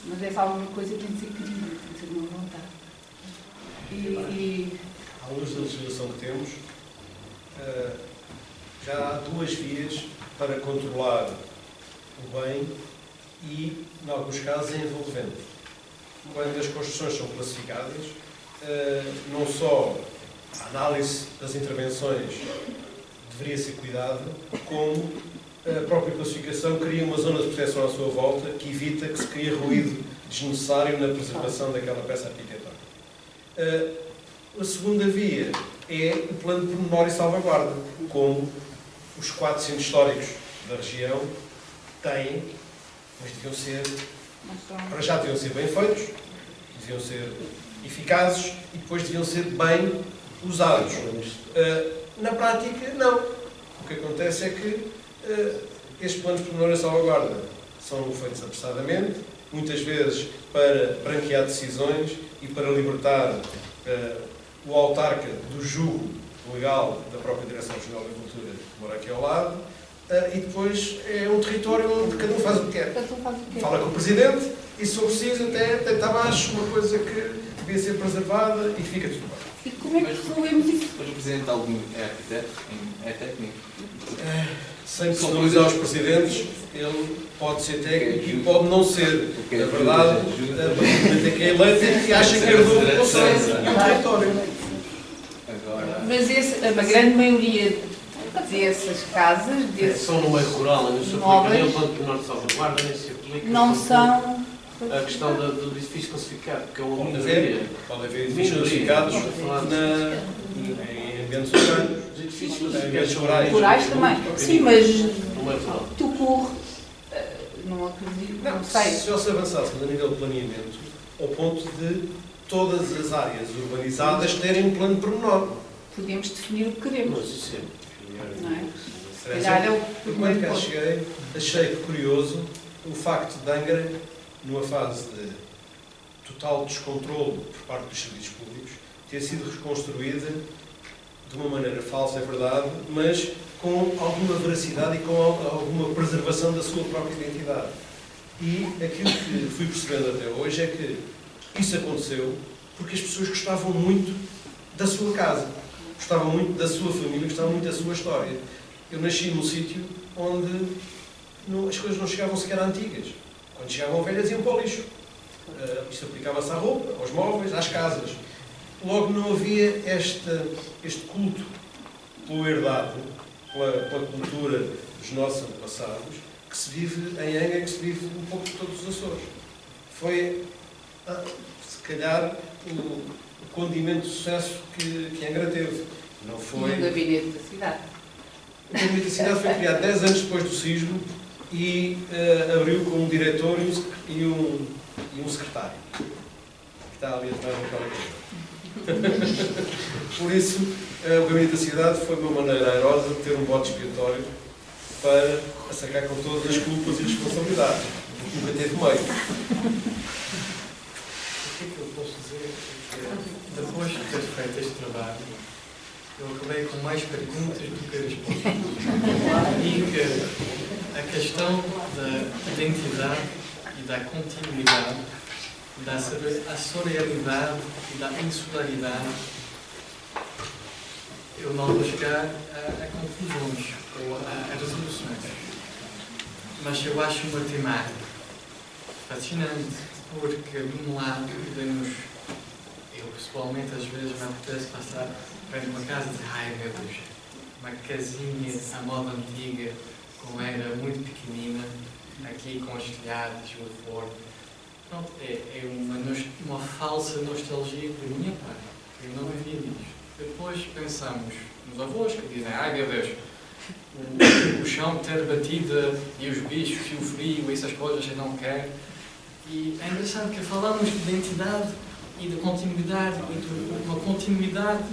Mas essa alguma coisa tem de ser querida, tem de ser uma vontade. À luz da legislação que temos, já há duas vias para controlar o bem e, em alguns casos, é envolvente. Quando as construções são classificadas, não só a análise das intervenções deveria ser cuidada, como a própria classificação cria uma zona de proteção à sua volta que evita que se crie ruído desnecessário na preservação daquela peça arquitetónica. A segunda via é o plano de pormenor e salvaguarda, como os 4 centros históricos da região têm, mas deviam ser, para já deviam ser bem feitos, deviam ser eficazes e depois deviam ser bem usados. Na prática, não. O que acontece é que estes planos de pormenor e salvaguarda são feitos apressadamente, muitas vezes para branquear decisões e para libertar o autarca do jugo legal da própria Direção Regional da Cultura, que mora aqui ao lado, e depois é um território onde cada um faz o que quer. Fala com o Presidente e, se for preciso, até tenta abaixo uma coisa que devia ser preservada e fica tudo bem. E como é que resolvemos isso? Mas o Presidente algum é arquiteto? É técnico? Sem personalizar os Presidentes, ele pode ser técnico e pode não ser. Na verdade, o Presidente é que é eleito e acha que herdou o Conselho e o território. Mas a grande maioria dessas casas, desses são no meio rural, não se aplica nem o plano de pormenor de salvaguarda, nem se aplica não são a questão do edifício classificado, que é uma Pode minoria. haver edifícios classificados em ambientes urbanos, em ambientes rurais. também. Sim, mas No meio rural. tu corre, não acredito, não sei. Se se avançasse a nível de planeamento, ao ponto de todas as áreas urbanizadas terem um plano de pormenor. Podemos definir o que queremos, Mas isso é. não é? Se calhar é o Quando cá ponto. cheguei, achei curioso o facto de Angra, numa fase de total descontrole por parte dos serviços públicos, ter sido reconstruída de uma maneira falsa, é verdade, mas com alguma veracidade e com alguma preservação da sua própria identidade. E aquilo que fui percebendo até hoje é que isso aconteceu porque as pessoas gostavam muito da sua casa, gostavam muito da sua família, gostavam muito da sua história. Eu nasci num sítio onde as coisas não chegavam sequer antigas. Quando chegavam velhas, iam para o lixo. Isto aplicava-se à roupa, aos móveis, às casas. Logo não havia este culto pelo herdado, pela cultura dos nossos antepassados, que se vive em Angra, que se vive um pouco de todos os Açores. Foi, se calhar, o condimento de sucesso que Angra teve. Não foi... E o gabinete da cidade. O gabinete da cidade foi criado 10 anos depois do sismo e abriu com um diretor e um secretário, que está ali atrás daquela coisa. Por isso, o gabinete da cidade foi uma maneira airosa de ter um voto expiatório para assacar com todas as culpas e responsabilidades. Nunca teve meio. O que é que eu posso dizer? Depois de ter feito este trabalho, eu acabei com mais perguntas do que respostas. E que a questão da identidade e da continuidade, da sororidade e da insularidade, eu não vou chegar a conclusões ou a resoluções. Mas eu acho uma temática fascinante, porque de um lado podemos, eu pessoalmente às vezes me apetece passar para uma casa de ai meu Deus, uma casinha à moda antiga, como era muito pequenina, aqui com os telhados e o forno. Pronto, é uma falsa nostalgia da minha parte, que eu não vivia nisto. Depois pensamos nos avós que dizem, ai meu Deus, o chão ter batida e os bichos e o frio, essas coisas eu não quero. E é engraçado que falamos de identidade e de continuidade, e de uma continuidade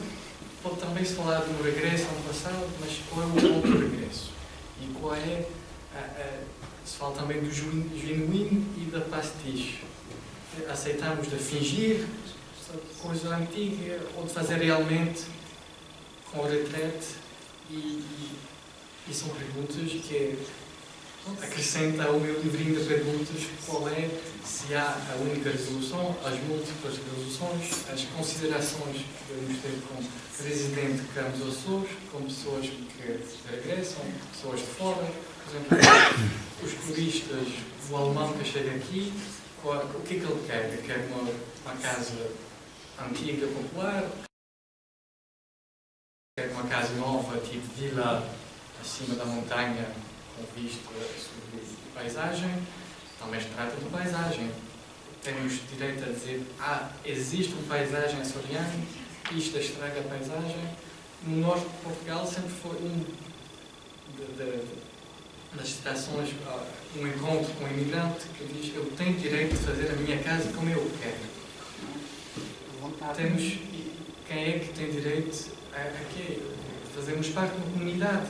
pode também se falar de um regresso ao passado, mas qual é o ponto de regresso? E qual é, se fala também do genuíno e da pastiche. Aceitamos de fingir coisa antiga ou de fazer realmente com retrete e são perguntas que acrescenta ao meu livrinho de perguntas qual é, se há a única resolução, as múltiplas resoluções, as considerações que devemos ter com residente que Campos Açores, com pessoas que regressam, pessoas de fora, por exemplo, os turistas, o alemão que chega aqui, o que é que ele quer? Ele quer uma casa antiga, popular, quer uma casa nova, tipo vila, acima da montanha, com vista sobre a paisagem. Também se trata de paisagem. Temos direito a dizer, existe uma paisagem açoriana, isto estraga a paisagem. No norte de Portugal sempre foi das citações, um encontro com um imigrante que diz, eu tenho direito de fazer a minha casa como eu quero. Temos, quem é que tem direito a quê? Fazemos parte de uma comunidade,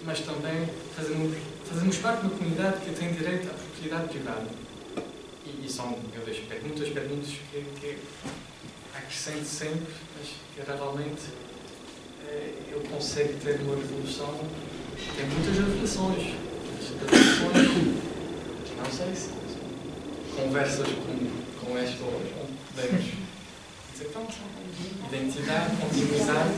mas também fazemos parte de uma comunidade que tem direito à propriedade privada. E são, meu Deus, perguntas que acrescento sempre, mas que raramente eu consigo ter uma revolução. Tem muitas revelações. Não sei se conversas com esta hoje, podemos dizer, então, identidade, continuidade.